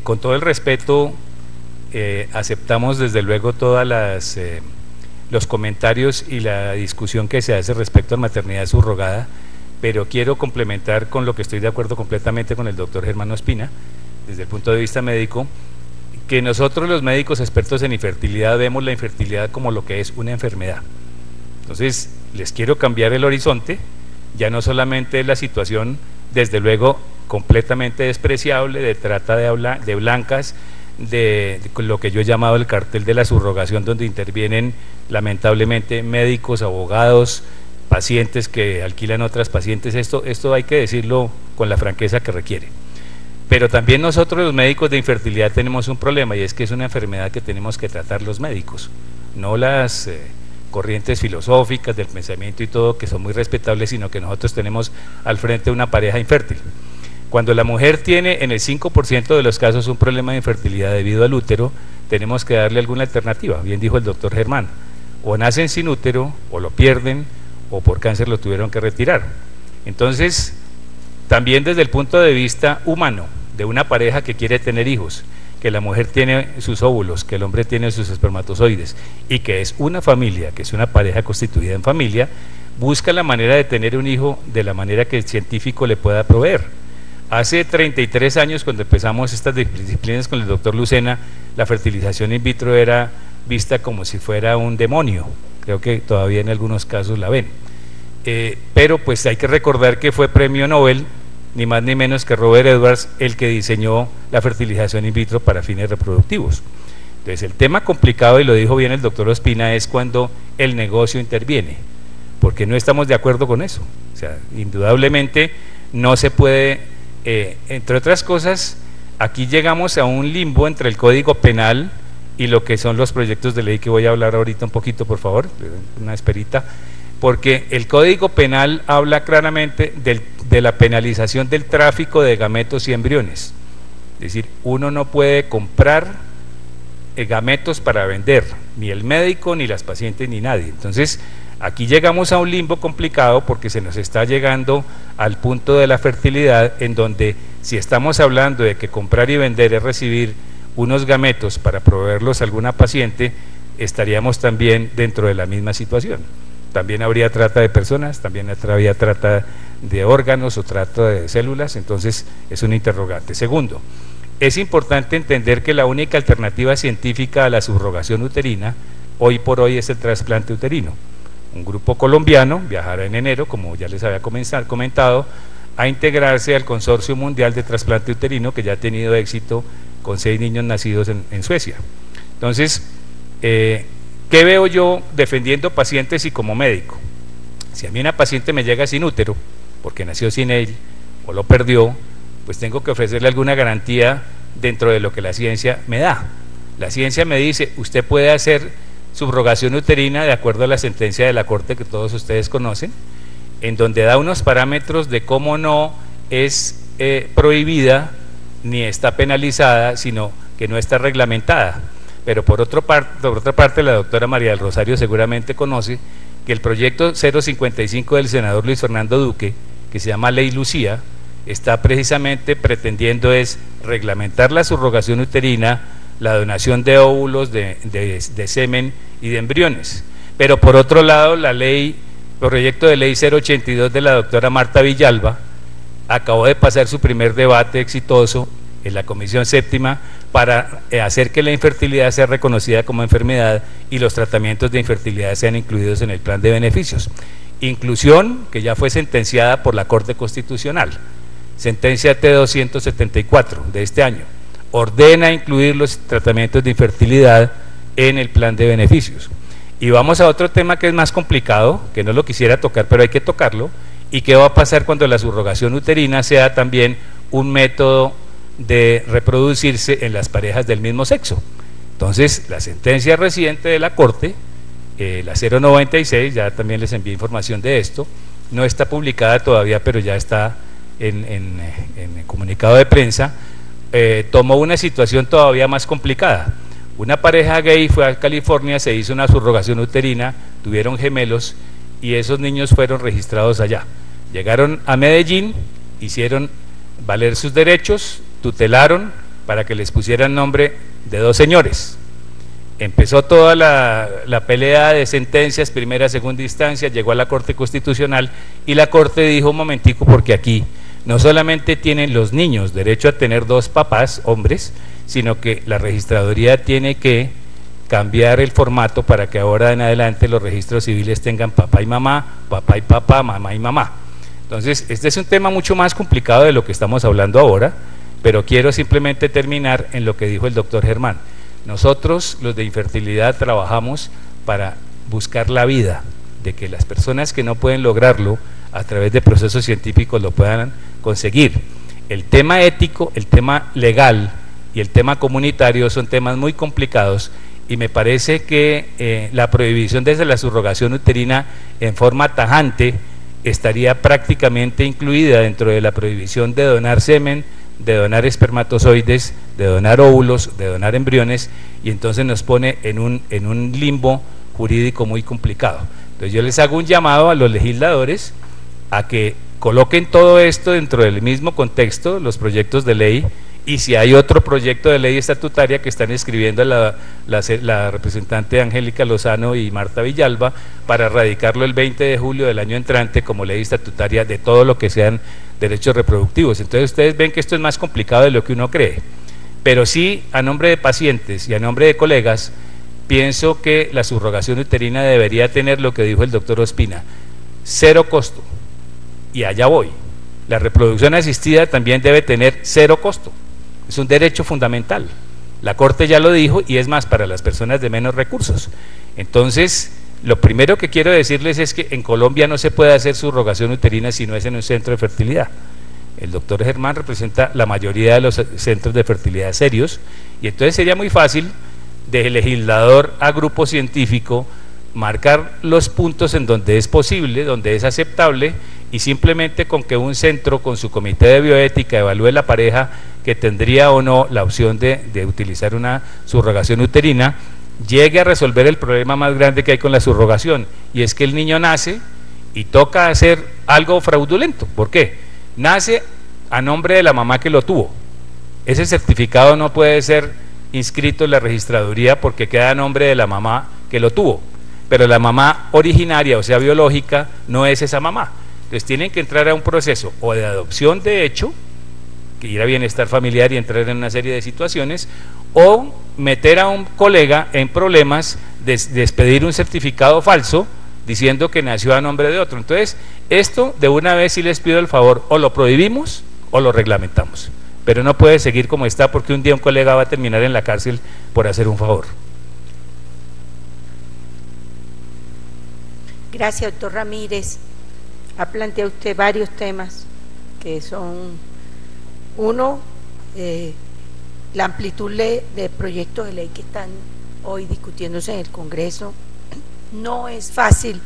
Con todo el respeto, aceptamos desde luego todas los comentarios y la discusión que se hace respecto a maternidad subrogada, pero quiero complementar con lo que estoy de acuerdo completamente con el doctor Germán Ospina, desde el punto de vista médico, que nosotros los médicos expertos en infertilidad vemos la infertilidad como lo que es una enfermedad. Entonces, les quiero cambiar el horizonte, ya no solamente la situación, desde luego, completamente despreciable de trata de blancas, de lo que yo he llamado el cartel de la subrogación, donde intervienen lamentablemente médicos, abogados, pacientes que alquilan otras pacientes. Esto hay que decirlo con la franqueza que requiere. Pero también nosotros los médicos de infertilidad tenemos un problema, y es que es una enfermedad que tenemos que tratar los médicos, no las corrientes filosóficas del pensamiento y todo, que son muy respetables, sino que nosotros tenemos al frente una pareja infértil. Cuando la mujer tiene en el 5% de los casos un problema de infertilidad debido al útero, tenemos que darle alguna alternativa, bien dijo el doctor Germán, o nacen sin útero, o lo pierden, o por cáncer lo tuvieron que retirar. Entonces, también desde el punto de vista humano, de una pareja que quiere tener hijos, que la mujer tiene sus óvulos, que el hombre tiene sus espermatozoides, y que es una familia, que es una pareja constituida en familia, busca la manera de tener un hijo de la manera que el científico le pueda proveer. Hace 33 años, cuando empezamos estas disciplinas con el doctor Lucena, la fertilización in vitro era vista como si fuera un demonio. Creo que todavía en algunos casos la ven. Pero pues hay que recordar que fue premio Nobel, ni más ni menos que Robert Edwards, el que diseñó la fertilización in vitro para fines reproductivos. Entonces el tema complicado, y lo dijo bien el doctor Ospina, es cuando el negocio interviene, porque no estamos de acuerdo con eso. O sea, indudablemente no se puede, entre otras cosas, aquí llegamos a un limbo entre el Código Penal y lo que son los proyectos de ley que voy a hablar ahorita un poquito, por favor, una esperita. porque el Código Penal habla claramente de la penalización del tráfico de gametos y embriones. Es decir, uno no puede comprar gametos para vender, ni el médico, ni las pacientes, ni nadie. Entonces, aquí llegamos a un limbo complicado porque se nos está llegando al punto de la fertilidad, en donde si estamos hablando de que comprar y vender es recibir unos gametos para proveerlos a alguna paciente, estaríamos también dentro de la misma situación. También habría trata de personas, también habría trata de órganos o trata de células, entonces es un interrogante. Segundo, es importante entender que la única alternativa científica a la subrogación uterina hoy por hoy es el trasplante uterino. Un grupo colombiano viajará en enero, como ya les había comentado, a integrarse al Consorcio Mundial de Trasplante Uterino, que ya ha tenido éxito con 6 niños nacidos en Suecia. Entonces, ¿qué veo yo defendiendo pacientes y como médico? Si a mí una paciente me llega sin útero, porque nació sin él o lo perdió, pues tengo que ofrecerle alguna garantía dentro de lo que la ciencia me da. La ciencia me dice, usted puede hacer subrogación uterina de acuerdo a la sentencia de la Corte que todos ustedes conocen, en donde da unos parámetros de cómo no es prohibida ni está penalizada, sino que no está reglamentada. Pero por otra parte, la doctora María del Rosario seguramente conoce que el proyecto 055 del senador Luis Fernando Duque, que se llama Ley Lucía, está precisamente pretendiendo es reglamentar la subrogación uterina, la donación de óvulos, de semen y de embriones. Pero por otro lado, el proyecto de ley 082 de la doctora Marta Villalba acabó de pasar su primer debate exitoso en la Comisión Séptima para hacer que la infertilidad sea reconocida como enfermedad y los tratamientos de infertilidad sean incluidos en el plan de beneficios. Inclusión que ya fue sentenciada por la Corte Constitucional, sentencia T274 de este año, ordena incluir los tratamientos de infertilidad en el plan de beneficios. Y vamos a otro tema que es más complicado, que no lo quisiera tocar, pero hay que tocarlo, y qué va a pasar cuando la subrogación uterina sea también un método de reproducirse en las parejas del mismo sexo. Entonces, la sentencia reciente de la Corte, la 096, ya también les envié información de esto, no está publicada todavía, pero ya está en el comunicado de prensa, tomó una situación todavía más complicada. Una pareja gay fue a California, se hizo una subrogación uterina, tuvieron gemelos y esos niños fueron registrados allá. Llegaron a Medellín, hicieron valer sus derechos, tutelaron para que les pusieran nombre de 2 señores. Empezó toda la pelea de sentencias, primera, segunda instancia, llegó a la Corte Constitucional y la Corte dijo, un momentico, porque aquí no solamente tienen los niños derecho a tener 2 papás, hombres, sino que la registraduría tiene que cambiar el formato para que ahora en adelante los registros civiles tengan papá y papá, mamá y mamá. Entonces, este es un tema mucho más complicado de lo que estamos hablando ahora, pero quiero simplemente terminar en lo que dijo el doctor Germán. Nosotros, los de infertilidad, trabajamos para buscar la vida, de que las personas que no pueden lograrlo a través de procesos científicos lo puedan conseguir. El tema ético, el tema legal y el tema comunitario son temas muy complicados y me parece que la prohibición desde la subrogación uterina en forma tajante estaría prácticamente incluida dentro de la prohibición de donar semen, de donar espermatozoides, de donar óvulos, de donar embriones, y entonces nos pone en un limbo jurídico muy complicado. Entonces yo les hago un llamado a los legisladores a que coloquen todo esto dentro del mismo contexto, los proyectos de ley, y si hay otro proyecto de ley estatutaria que están escribiendo la representante Angélica Lozano y Marta Villalba para radicarlo el 20 de julio del año entrante como ley estatutaria de todo lo que sean derechos reproductivos. Entonces ustedes ven que esto es más complicado de lo que uno cree, pero sí, a nombre de pacientes y a nombre de colegas, pienso que la subrogación uterina debería tener lo que dijo el doctor Ospina, 0 costo, y allá voy. La reproducción asistida también debe tener 0 costo, es un derecho fundamental, la Corte ya lo dijo, y es más para las personas de menos recursos. Entonces, lo primero que quiero decirles es que en Colombia no se puede hacer subrogación uterina si no es en un centro de fertilidad. El doctor Germán representa la mayoría de los centros de fertilidad serios, y entonces sería muy fácil de legislador a grupo científico marcar los puntos en donde es posible, donde es aceptable, y simplemente con que un centro con su comité de bioética evalúe la pareja que tendría o no la opción de utilizar una subrogación uterina, llegue a resolver el problema más grande que hay con la subrogación, y es que el niño nace y toca hacer algo fraudulento. ¿Por qué? Nace a nombre de la mamá que lo tuvo. Ese certificado no puede ser inscrito en la registraduría porque queda a nombre de la mamá que lo tuvo, pero la mamá originaria, o sea biológica, no es esa mamá. Entonces tienen que entrar a un proceso o de adopción de hecho, que ir a bienestar familiar y entrar en una serie de situaciones, o meter a un colega en problemas de expedir un certificado falso diciendo que nació a nombre de otro. Entonces esto de una vez sí les pido el favor, o lo prohibimos o lo reglamentamos, pero no puede seguir como está, porque un día un colega va a terminar en la cárcel por hacer un favor. Gracias, doctor Ramírez. Ha planteado usted varios temas que son, uno, la amplitud de proyectos de ley que están hoy discutiéndose en el Congreso. No es fácil,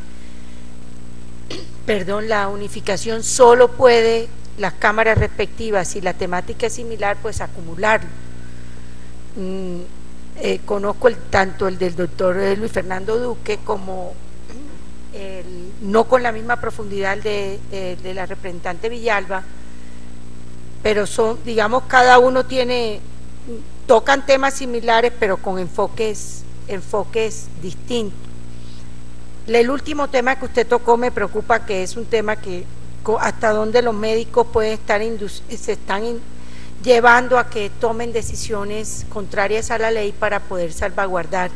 la unificación solo puede las cámaras respectivas, si la temática es similar, pues acumularlo. Conozco tanto el del doctor Luis Fernando Duque como no con la misma profundidad de la representante Villalba, pero son, digamos, cada uno tocan temas similares pero con enfoques distintos. El último tema que usted tocó me preocupa, que es un tema que hasta donde los médicos pueden se están llevando a que tomen decisiones contrarias a la ley para poder salvaguardar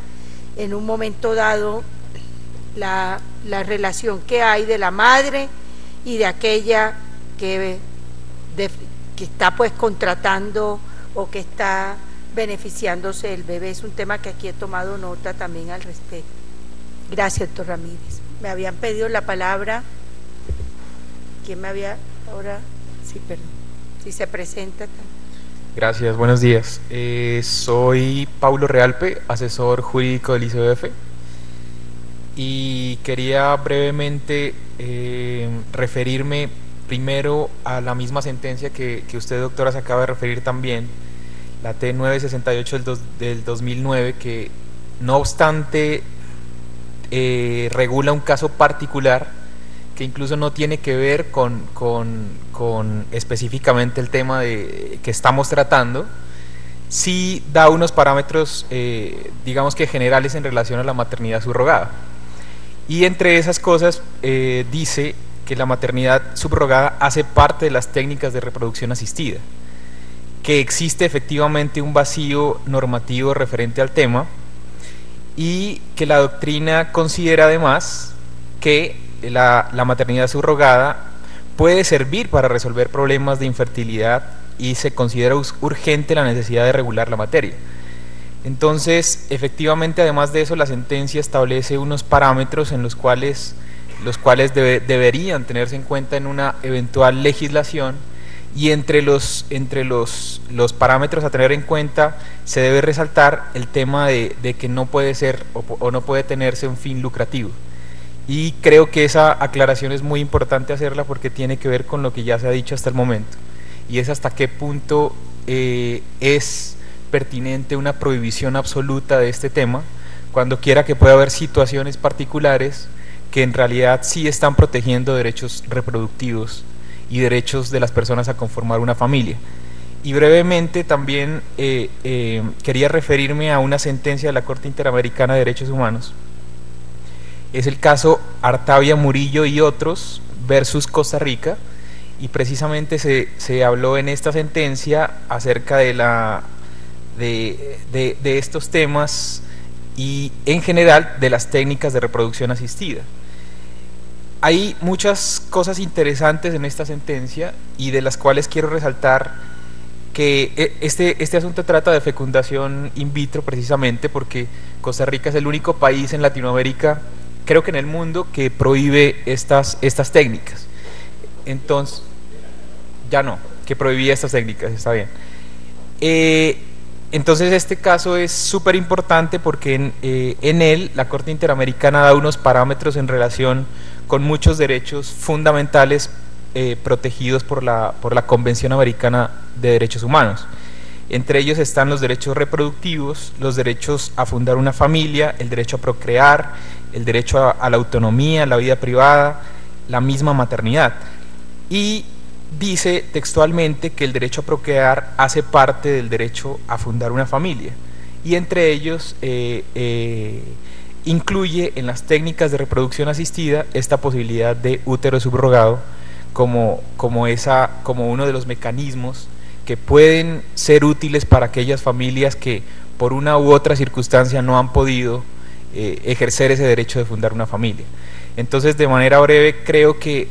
en un momento dado la relación que hay de la madre y de aquella que está pues contratando o que está beneficiándose del bebé. Es un tema que aquí he tomado nota también al respecto. Gracias, doctor Ramírez. Me habían pedido la palabra. ¿Quién me había? Ahora, sí, perdón. Si se presenta. Gracias, buenos días. Soy Paulo Realpe, asesor jurídico del ICBF, y quería brevemente referirme primero a la misma sentencia que usted, doctora, se acaba de referir también, la T968 del 2009, que no obstante regula un caso particular que incluso no tiene que ver con específicamente el tema que estamos tratando, sí da unos parámetros, digamos que generales en relación a la maternidad subrogada. Y entre esas cosas dice que la maternidad subrogada hace parte de las técnicas de reproducción asistida, que existe efectivamente un vacío normativo referente al tema, y que la doctrina considera además que la maternidad subrogada puede servir para resolver problemas de infertilidad y se considera urgente la necesidad de regular la materia. Entonces, efectivamente, además de eso, la sentencia establece unos parámetros en los cuales deberían tenerse en cuenta en una eventual legislación, y entre los parámetros a tener en cuenta se debe resaltar el tema de que no puede ser o no puede tenerse un fin lucrativo. Y creo que esa aclaración es muy importante hacerla porque tiene que ver con lo que ya se ha dicho hasta el momento, y es hasta qué punto es pertinente una prohibición absoluta de este tema, cuando quiera que pueda haber situaciones particulares que en realidad sí están protegiendo derechos reproductivos y derechos de las personas a conformar una familia. Y brevemente también quería referirme a una sentencia de la Corte Interamericana de Derechos Humanos. Es el caso Artavia Murillo y otros versus Costa Rica, y precisamente se habló en esta sentencia acerca de estos temas y en general de las técnicas de reproducción asistida. Hay muchas cosas interesantes en esta sentencia, y de las cuales quiero resaltar que este asunto trata de fecundación in vitro, precisamente porque Costa Rica es el único país en Latinoamérica, creo que en el mundo, que prohíbe estas técnicas. Entonces, ya no, que prohibía estas técnicas, está bien. Entonces este caso es súper importante porque en él la Corte Interamericana da unos parámetros en relación con muchos derechos fundamentales protegidos por la Convención Americana de Derechos Humanos. Entre ellos están los derechos reproductivos, los derechos a fundar una familia, el derecho a procrear, el derecho a la autonomía, la vida privada, la misma maternidad. Y dice textualmente que el derecho a procrear hace parte del derecho a fundar una familia, y entre ellos incluye en las técnicas de reproducción asistida esta posibilidad de útero subrogado como uno de los mecanismos que pueden ser útiles para aquellas familias que por una u otra circunstancia no han podido ejercer ese derecho de fundar una familia. Entonces, de manera breve, creo que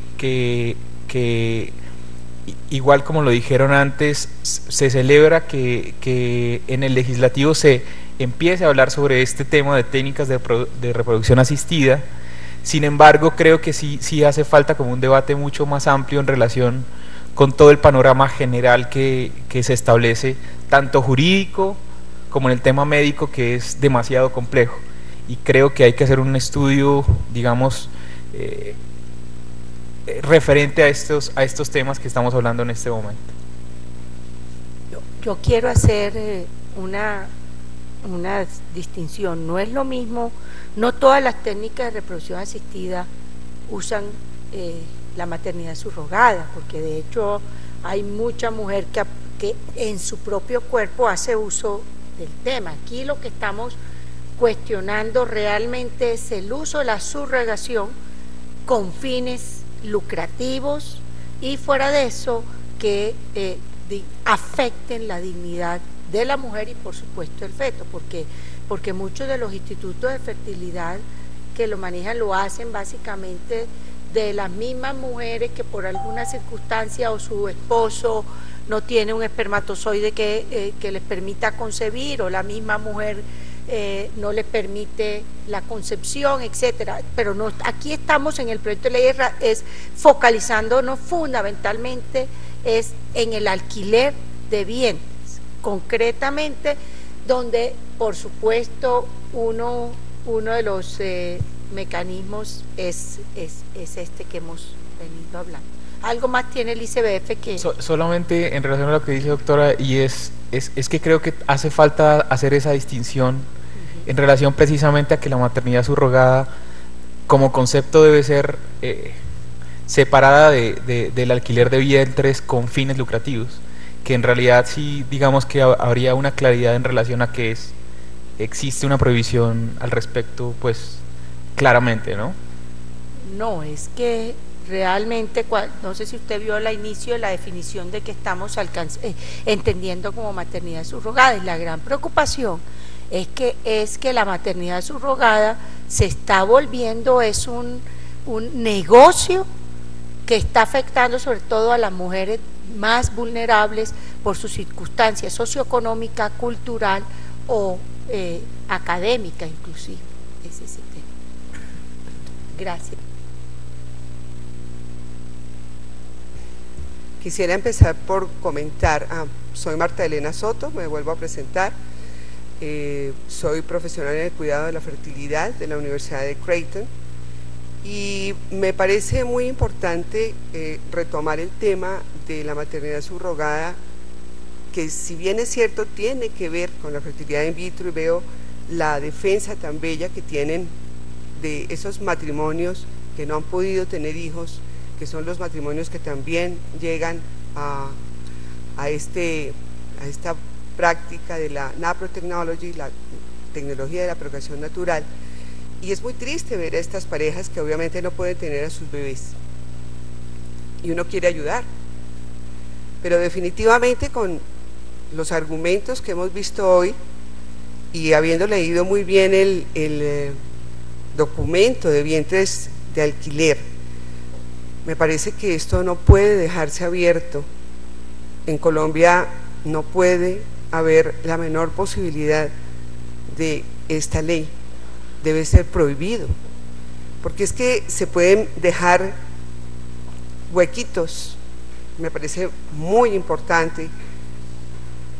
igual como lo dijeron antes, se celebra que en el legislativo se empiece a hablar sobre este tema de técnicas de reproducción asistida. Sin embargo, creo que sí hace falta como un debate mucho más amplio en relación con todo el panorama general que se establece, tanto jurídico como en el tema médico, que es demasiado complejo, y creo que hay que hacer un estudio, digamos, referente a estos temas que estamos hablando en este momento. Yo quiero hacer una distinción. No es lo mismo, no todas las técnicas de reproducción asistida usan la maternidad subrogada, porque de hecho hay mucha mujer que en su propio cuerpo hace uso del tema. Aquí lo que estamos cuestionando realmente es el uso de la subrogación con fines lucrativos y fuera de eso que afecten la dignidad de la mujer y por supuesto el feto, porque muchos de los institutos de fertilidad que lo manejan lo hacen básicamente de las mismas mujeres que por alguna circunstancia o su esposo no tiene un espermatozoide que les permita concebir, o la misma mujer no les permite la concepción, etcétera. Pero no, aquí estamos en el proyecto de ley es focalizándonos fundamentalmente es en el alquiler de vientres, concretamente, donde por supuesto uno de los mecanismos es este que hemos venido hablando. ¿Algo más tiene el ICBF que...? Solamente en relación a lo que dice doctora, y es que creo que hace falta hacer esa distinción en relación precisamente a que la maternidad subrogada como concepto debe ser separada del alquiler de vientres con fines lucrativos, que en realidad sí, digamos que habría una claridad en relación a que existe una prohibición al respecto, pues claramente, ¿no? No, es que realmente, no sé si usted vio al inicio de la definición de que estamos entendiendo como maternidad subrogada, y la gran preocupación es que la maternidad subrogada se está volviendo, es un negocio que está afectando sobre todo a las mujeres más vulnerables por su circunstancia socioeconómica, cultural o académica inclusive. Ese es el tema. Gracias. Quisiera empezar por comentar, soy Marta Elena Soto, me vuelvo a presentar, soy profesional en el cuidado de la fertilidad de la Universidad de Creighton, y me parece muy importante retomar el tema de la maternidad subrogada, que si bien es cierto tiene que ver con la fertilidad in vitro, y veo la defensa tan bella que tienen de esos matrimonios que no han podido tener hijos, que son los matrimonios que también llegan a esta práctica de la naprotechnology, la tecnología de la procreación natural, y es muy triste ver a estas parejas que obviamente no pueden tener a sus bebés, y uno quiere ayudar, pero definitivamente con los argumentos que hemos visto hoy, y habiendo leído muy bien el documento de vientres de alquiler, me parece que esto no puede dejarse abierto. En Colombia no puede haber la menor posibilidad de esta ley, debe ser prohibido, porque es que se pueden dejar huequitos. Me parece muy importante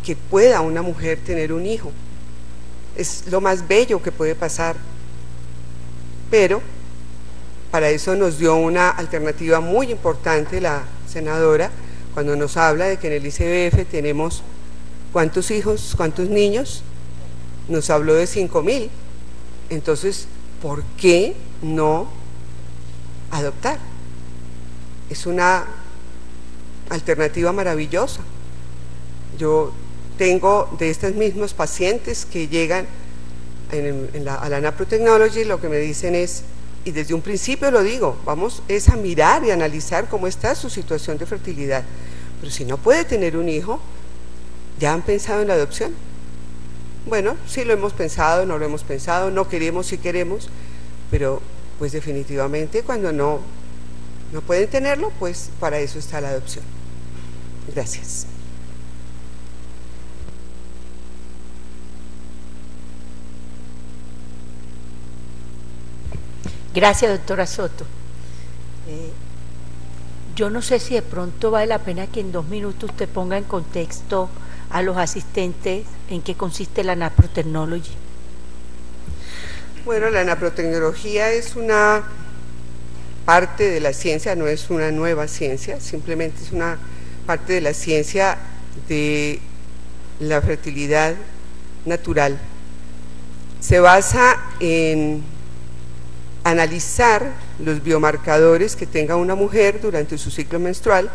que pueda una mujer tener un hijo. Es lo más bello que puede pasar. Pero para eso nos dio una alternativa muy importante la senadora, cuando nos habla de que en el ICBF tenemos ¿cuántos hijos, cuántos niños? Nos habló de 5.000. Entonces, ¿por qué no adoptar? Es una alternativa maravillosa. Yo tengo de estos mismos pacientes que llegan a la Naprotechnology, lo que me dicen es, y desde un principio lo digo, vamos es a mirar y analizar cómo está su situación de fertilidad, pero si no puede tener un hijo, ¿ya han pensado en la adopción? Bueno, sí lo hemos pensado, no lo hemos pensado, no queremos, sí queremos, pero pues definitivamente cuando no pueden tenerlo, pues para eso está la adopción. Gracias. Gracias, doctora Soto. Yo no sé si de pronto vale la pena que en 2 minutos usted ponga en contexto a los asistentes en qué consiste la Naprotechnology. Bueno, la naprotecnología es una parte de la ciencia, no es una nueva ciencia, simplemente es una parte de la ciencia de la fertilidad natural. Se basa en analizar los biomarcadores que tenga una mujer durante su ciclo menstrual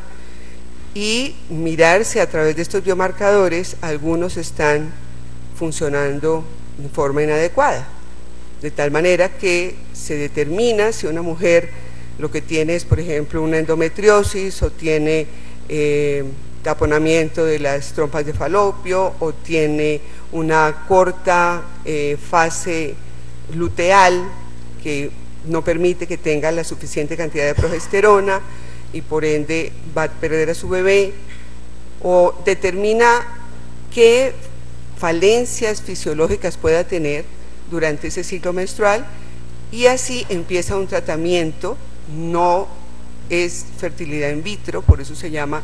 y mirar si a través de estos biomarcadores algunos están funcionando de forma inadecuada, de tal manera que se determina si una mujer lo que tiene es, por ejemplo, una endometriosis o tiene taponamiento de las trompas de falopio o tiene una corta fase luteal que no permite que tenga la suficiente cantidad de progesterona y por ende va a perder a su bebé, o determina qué falencias fisiológicas pueda tener durante ese ciclo menstrual y así empieza un tratamiento. No es fertilidad in vitro, por eso se llama,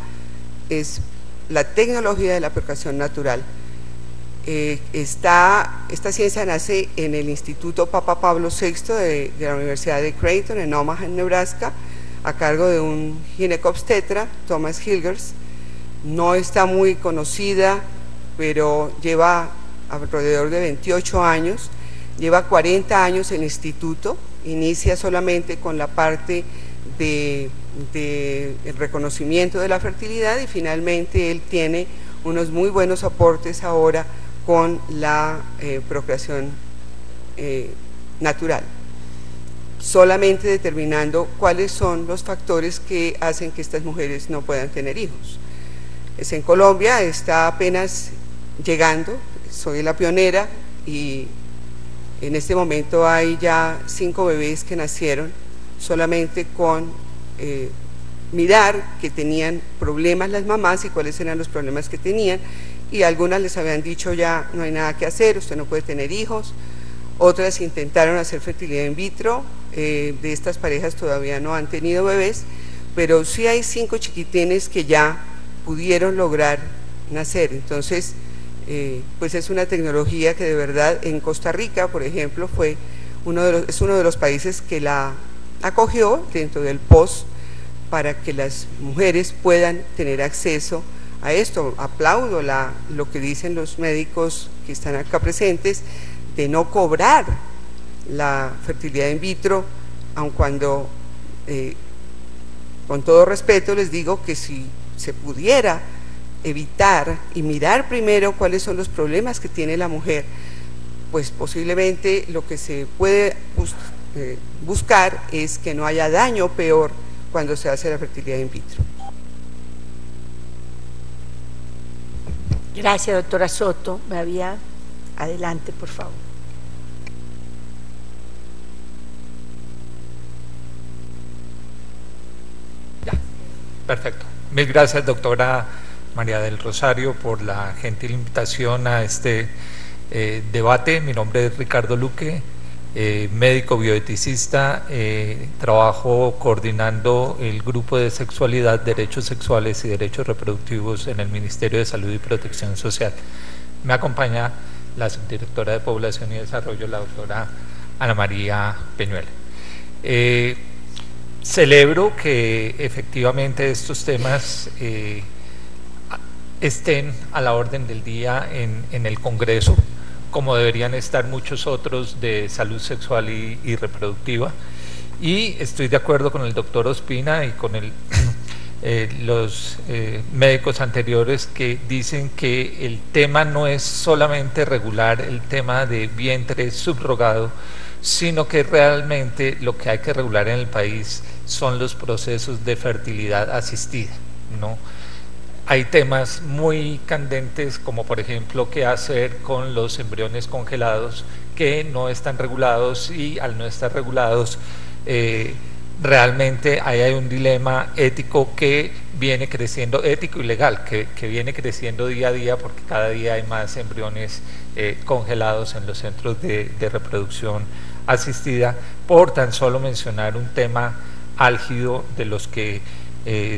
es la tecnología de la procreación natural. Esta ciencia nace en el Instituto Papa Pablo VI de la Universidad de Creighton en Omaha, en Nebraska, a cargo de un ginecobstetra, Thomas Hilgers. No está muy conocida, pero lleva alrededor de 28 años, lleva 40 años en el instituto, inicia solamente con la parte de el reconocimiento de la fertilidad y finalmente él tiene unos muy buenos aportes ahora con la procreación natural, solamente determinando cuáles son los factores que hacen que estas mujeres no puedan tener hijos. En Colombia está apenas llegando, soy la pionera y en este momento hay ya 5 bebés que nacieron solamente con mirar que tenían problemas las mamás y cuáles eran los problemas que tenían, y algunas les habían dicho ya no hay nada que hacer, usted no puede tener hijos, otras intentaron hacer fertilidad in vitro, de estas parejas todavía no han tenido bebés, pero sí hay 5 chiquitines que ya pudieron lograr nacer. Entonces pues es una tecnología que de verdad en Costa Rica, por ejemplo, es uno de los países que la acogió dentro del POS para que las mujeres puedan tener acceso a esto. Aplaudo lo que dicen los médicos que están acá presentes de no cobrar la fertilidad in vitro, aun cuando con todo respeto les digo que si se pudiera evitar y mirar primero cuáles son los problemas que tiene la mujer, pues posiblemente lo que se puede buscar es que no haya daño peor cuando se hace la fertilidad in vitro. Gracias, doctora Soto. Adelante, por favor. Ya, perfecto. Mil gracias, doctora María del Rosario, por la gentil invitación a este debate. Mi nombre es Ricardo Luque, médico bioeticista, trabajo coordinando el grupo de sexualidad, derechos sexuales y derechos reproductivos en el Ministerio de Salud y Protección Social. Me acompaña la subdirectora de Población y Desarrollo, la doctora Ana María Peñuela. Celebro que efectivamente estos temas estén a la orden del día en el Congreso, como deberían estar muchos otros de salud sexual y reproductiva. Y estoy de acuerdo con el doctor Ospina y con los médicos anteriores que dicen que el tema no es solamente regular el tema de vientre subrogado, sino que realmente lo que hay que regular en el país son los procesos de fertilidad asistida, ¿no? Hay temas muy candentes, como por ejemplo qué hacer con los embriones congelados que no están regulados, y al no estar regulados realmente ahí hay un dilema ético que viene creciendo, ético y legal, que viene creciendo día a día, porque cada día hay más embriones congelados en los centros de reproducción asistida, por tan solo mencionar un tema álgido de los que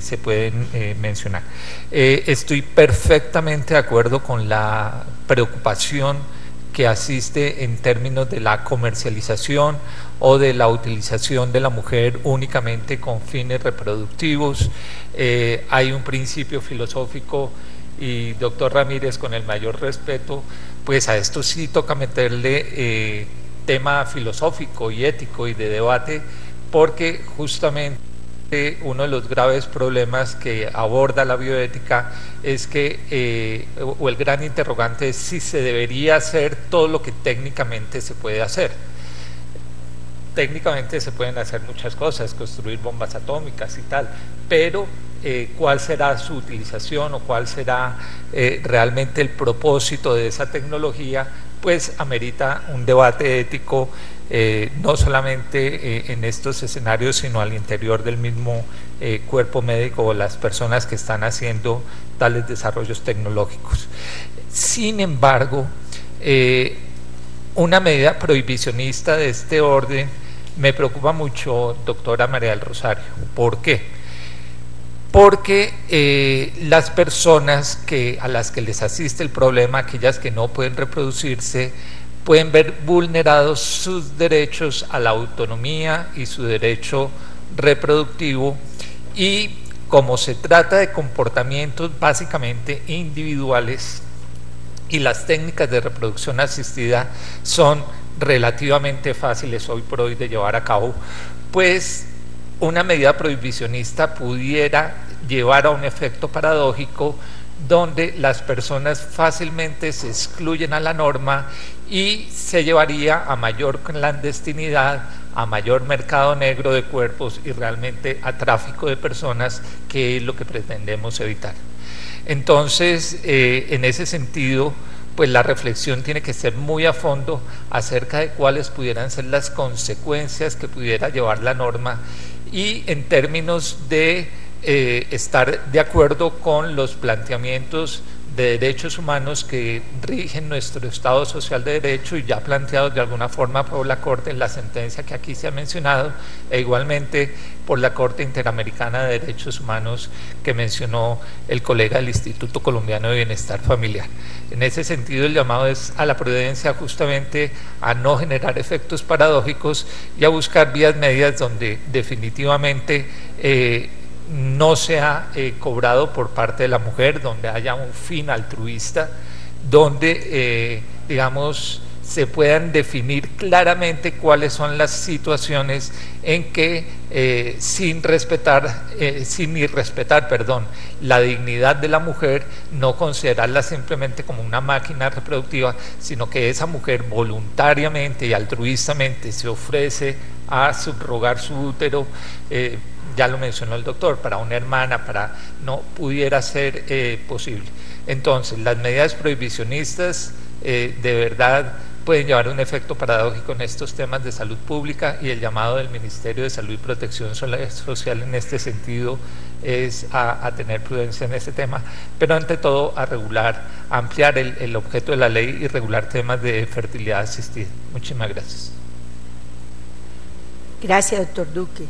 se pueden mencionar. Estoy perfectamente de acuerdo con la preocupación que asiste en términos de la comercialización o de la utilización de la mujer únicamente con fines reproductivos. Hay un principio filosófico, y doctor Ramírez, con el mayor respeto, pues a esto sí toca meterle tema filosófico y ético y de debate, porque justamente uno de los graves problemas que aborda la bioética es que, o el gran interrogante es si se debería hacer todo lo que técnicamente se puede hacer. Técnicamente se pueden hacer muchas cosas, construir bombas atómicas y tal, pero cuál será su utilización o cuál será realmente el propósito de esa tecnología, pues amerita un debate ético, no solamente en estos escenarios, sino al interior del mismo cuerpo médico o las personas que están haciendo tales desarrollos tecnológicos. Sin embargo, una medida prohibicionista de este orden me preocupa mucho, doctora María del Rosario. ¿Por qué? Porque las personas a las que les asiste el problema, aquellas que no pueden reproducirse, pueden ver vulnerados sus derechos a la autonomía y su derecho reproductivo, y como se trata de comportamientos básicamente individuales y las técnicas de reproducción asistida son relativamente fáciles hoy por hoy de llevar a cabo, pues una medida prohibicionista pudiera llevar a un efecto paradójico donde las personas fácilmente se excluyen a la norma y se llevaría a mayor clandestinidad, a mayor mercado negro de cuerpos y realmente a tráfico de personas, que es lo que pretendemos evitar. Entonces, en ese sentido, pues la reflexión tiene que ser muy a fondo acerca de cuáles pudieran ser las consecuencias que pudiera llevar la norma, y en términos de estar de acuerdo con los planteamientos de derechos humanos que rigen nuestro Estado Social de Derecho y ya planteados de alguna forma por la Corte en la sentencia que aquí se ha mencionado, e igualmente por la Corte Interamericana de Derechos Humanos que mencionó el colega del Instituto Colombiano de Bienestar Familiar. En ese sentido, el llamado es a la prudencia, justamente a no generar efectos paradójicos y a buscar vías medias donde definitivamente no sea cobrado por parte de la mujer, donde haya un fin altruista, donde digamos se puedan definir claramente cuáles son las situaciones en que sin irrespetar la dignidad de la mujer, no considerarla simplemente como una máquina reproductiva, sino que esa mujer voluntariamente y altruistamente se ofrece a subrogar su útero, ya lo mencionó el doctor, para una hermana, no pudiera ser posible. Entonces, las medidas prohibicionistas de verdad pueden llevar un efecto paradójico en estos temas de salud pública, y el llamado del Ministerio de Salud y Protección Social en este sentido es a tener prudencia en este tema, pero ante todo a regular, a ampliar el objeto de la ley y regular temas de fertilidad asistida. Muchísimas gracias. Gracias, doctor Duque.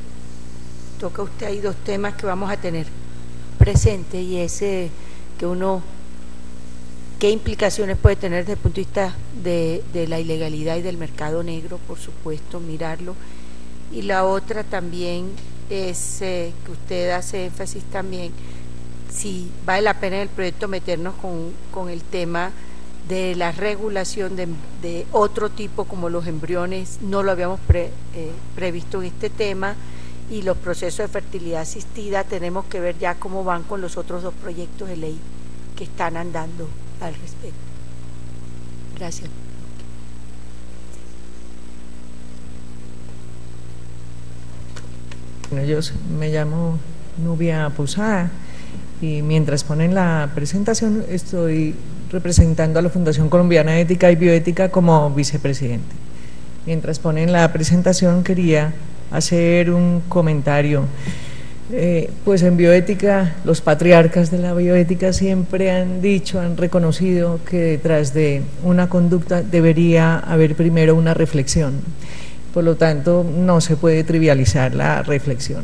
Toca usted ahí dos temas que vamos a tener presentes, y ese que uno, qué implicaciones puede tener desde el punto de vista de la ilegalidad y del mercado negro, por supuesto, mirarlo. Y la otra también es que usted hace énfasis también, si vale la pena en el proyecto meternos con el tema de la regulación de otro tipo, como los embriones, no lo habíamos previsto en este tema, y los procesos de fertilidad asistida. Tenemos que ver ya cómo van con los otros dos proyectos de ley que están andando al respecto. Gracias. Bueno, yo me llamo Nubia Posada y mientras ponen la presentación estoy representando a la Fundación Colombiana de Ética y Bioética como vicepresidente. Mientras ponen la presentación quería hacer un comentario. Pues en bioética, los patriarcas de la bioética siempre han dicho, han reconocido que detrás de una conducta debería haber primero una reflexión. Por lo tanto, no se puede trivializar la reflexión.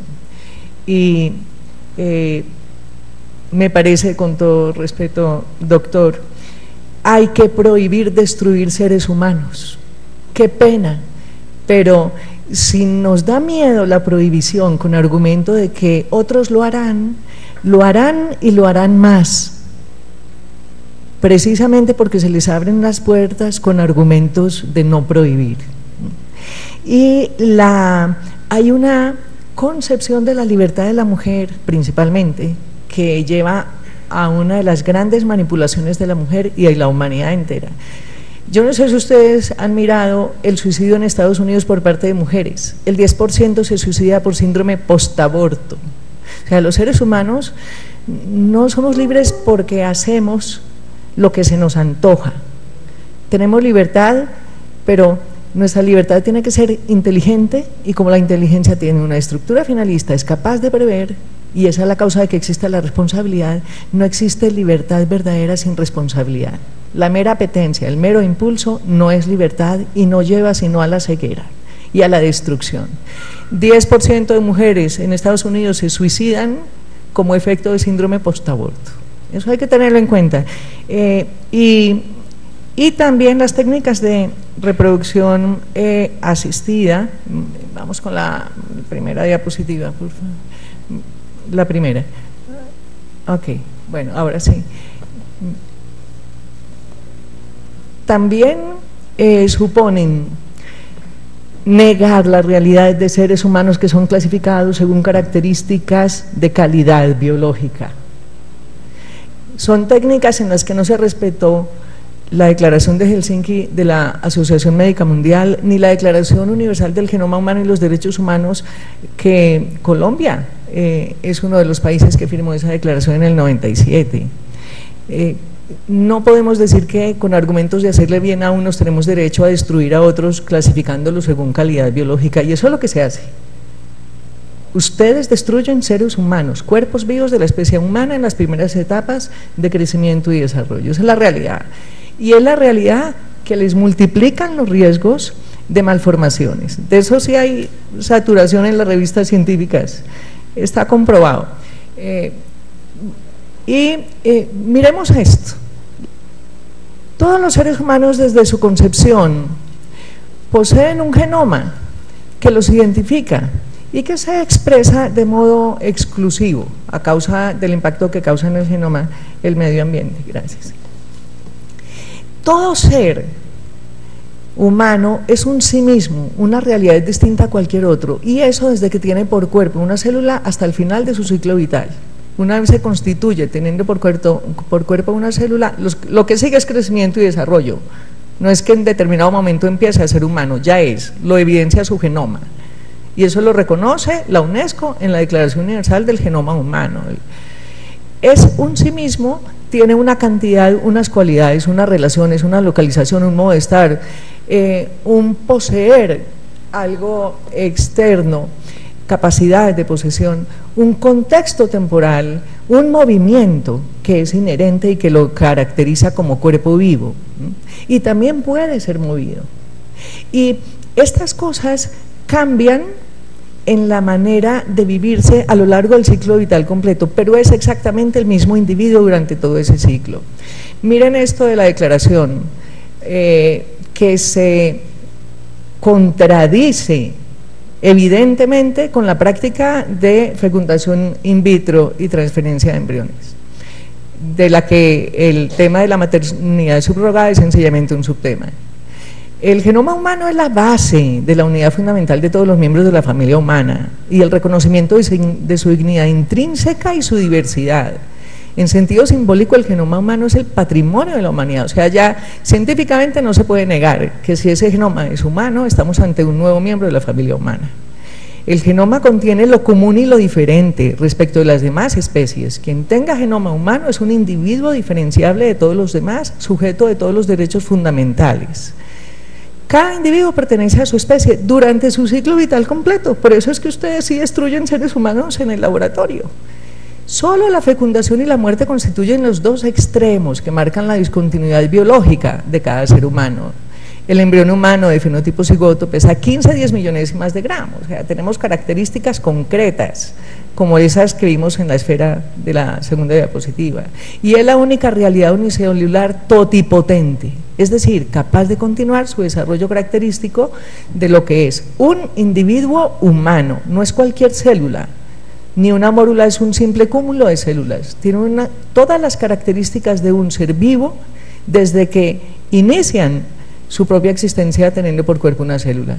Y me parece, con todo respeto, doctor, hay que prohibir destruir seres humanos. Qué pena, pero si nos da miedo la prohibición con argumento de que otros lo harán y lo harán más, precisamente porque se les abren las puertas con argumentos de no prohibir. Y hay una concepción de la libertad de la mujer, principalmente, que lleva a una de las grandes manipulaciones de la mujer y de la humanidad entera. Yo no sé si ustedes han mirado el suicidio en Estados Unidos por parte de mujeres. El 10% se suicida por síndrome postaborto. O sea, los seres humanos no somos libres porque hacemos lo que se nos antoja. Tenemos libertad, pero nuestra libertad tiene que ser inteligente, y como la inteligencia tiene una estructura finalista, es capaz de prever, y esa es la causa de que exista la responsabilidad. No existe libertad verdadera sin responsabilidad. La mera apetencia, el mero impulso no es libertad y no lleva sino a la ceguera y a la destrucción. 10% de mujeres en Estados Unidos se suicidan como efecto de síndrome postaborto. Eso hay que tenerlo en cuenta. Y también las técnicas de reproducción asistida. Vamos con la primera diapositiva, por favor. La primera. Ok, bueno, ahora sí. También suponen negar las realidades de seres humanos que son clasificados según características de calidad biológica. Son técnicas en las que no se respetó la Declaración de Helsinki de la Asociación Médica Mundial, ni la Declaración Universal del Genoma Humano y los Derechos Humanos, que Colombia es uno de los países que firmó esa declaración en el 97. No podemos decir que con argumentos de hacerle bien a unos tenemos derecho a destruir a otros clasificándolos según calidad biológica, y eso es lo que se hace. Ustedes destruyen seres humanos, cuerpos vivos de la especie humana en las primeras etapas de crecimiento y desarrollo. Esa es la realidad. Y es la realidad que les multiplican los riesgos de malformaciones. De eso sí hay saturación en las revistas científicas, está comprobado. Miremos esto. Todos los seres humanos desde su concepción poseen un genoma que los identifica y que se expresa de modo exclusivo a causa del impacto que causa en el genoma el medio ambiente. Gracias. Todo ser humano es un sí mismo, una realidad distinta a cualquier otro, y eso desde que tiene por cuerpo una célula hasta el final de su ciclo vital. Una vez se constituye teniendo por cuerpo una célula, lo que sigue es crecimiento y desarrollo. No es que en determinado momento empiece a ser humano, ya es, lo evidencia su genoma. Y eso lo reconoce la UNESCO en la Declaración Universal del Genoma Humano. Es un sí mismo, tiene una cantidad, unas cualidades, unas relaciones, una localización, un modo de estar, un poseer algo externo, capacidades de posesión, un contexto temporal, un movimiento que es inherente y que lo caracteriza como cuerpo vivo, y también puede ser movido. Y estas cosas cambian en la manera de vivirse a lo largo del ciclo vital completo, pero es exactamente el mismo individuo durante todo ese ciclo. Miren esto de la declaración, que se contradice evidentemente con la práctica de fecundación in vitro y transferencia de embriones, de la que el tema de la maternidad subrogada es sencillamente un subtema. El genoma humano es la base de la unidad fundamental de todos los miembros de la familia humana y el reconocimiento de su dignidad intrínseca y su diversidad. En sentido simbólico, el genoma humano es el patrimonio de la humanidad, o sea, ya científicamente no se puede negar que si ese genoma es humano, estamos ante un nuevo miembro de la familia humana. El genoma contiene lo común y lo diferente respecto de las demás especies. Quien tenga genoma humano es un individuo diferenciable de todos los demás, sujeto de todos los derechos fundamentales. Cada individuo pertenece a su especie durante su ciclo vital completo, por eso es que ustedes sí destruyen seres humanos en el laboratorio. Solo la fecundación y la muerte constituyen los dos extremos que marcan la discontinuidad biológica de cada ser humano. El embrión humano de fenotipo cigoto pesa 15 10 millonésimas de gramos, o sea, tenemos características concretas, como esas que vimos en la esfera de la segunda diapositiva, y es la única realidad unicelular totipotente, es decir, capaz de continuar su desarrollo característico de lo que es un individuo humano, no es cualquier célula, ni una mórula es un simple cúmulo de células, tiene todas las características de un ser vivo desde que inician su propia existencia teniendo por cuerpo una célula.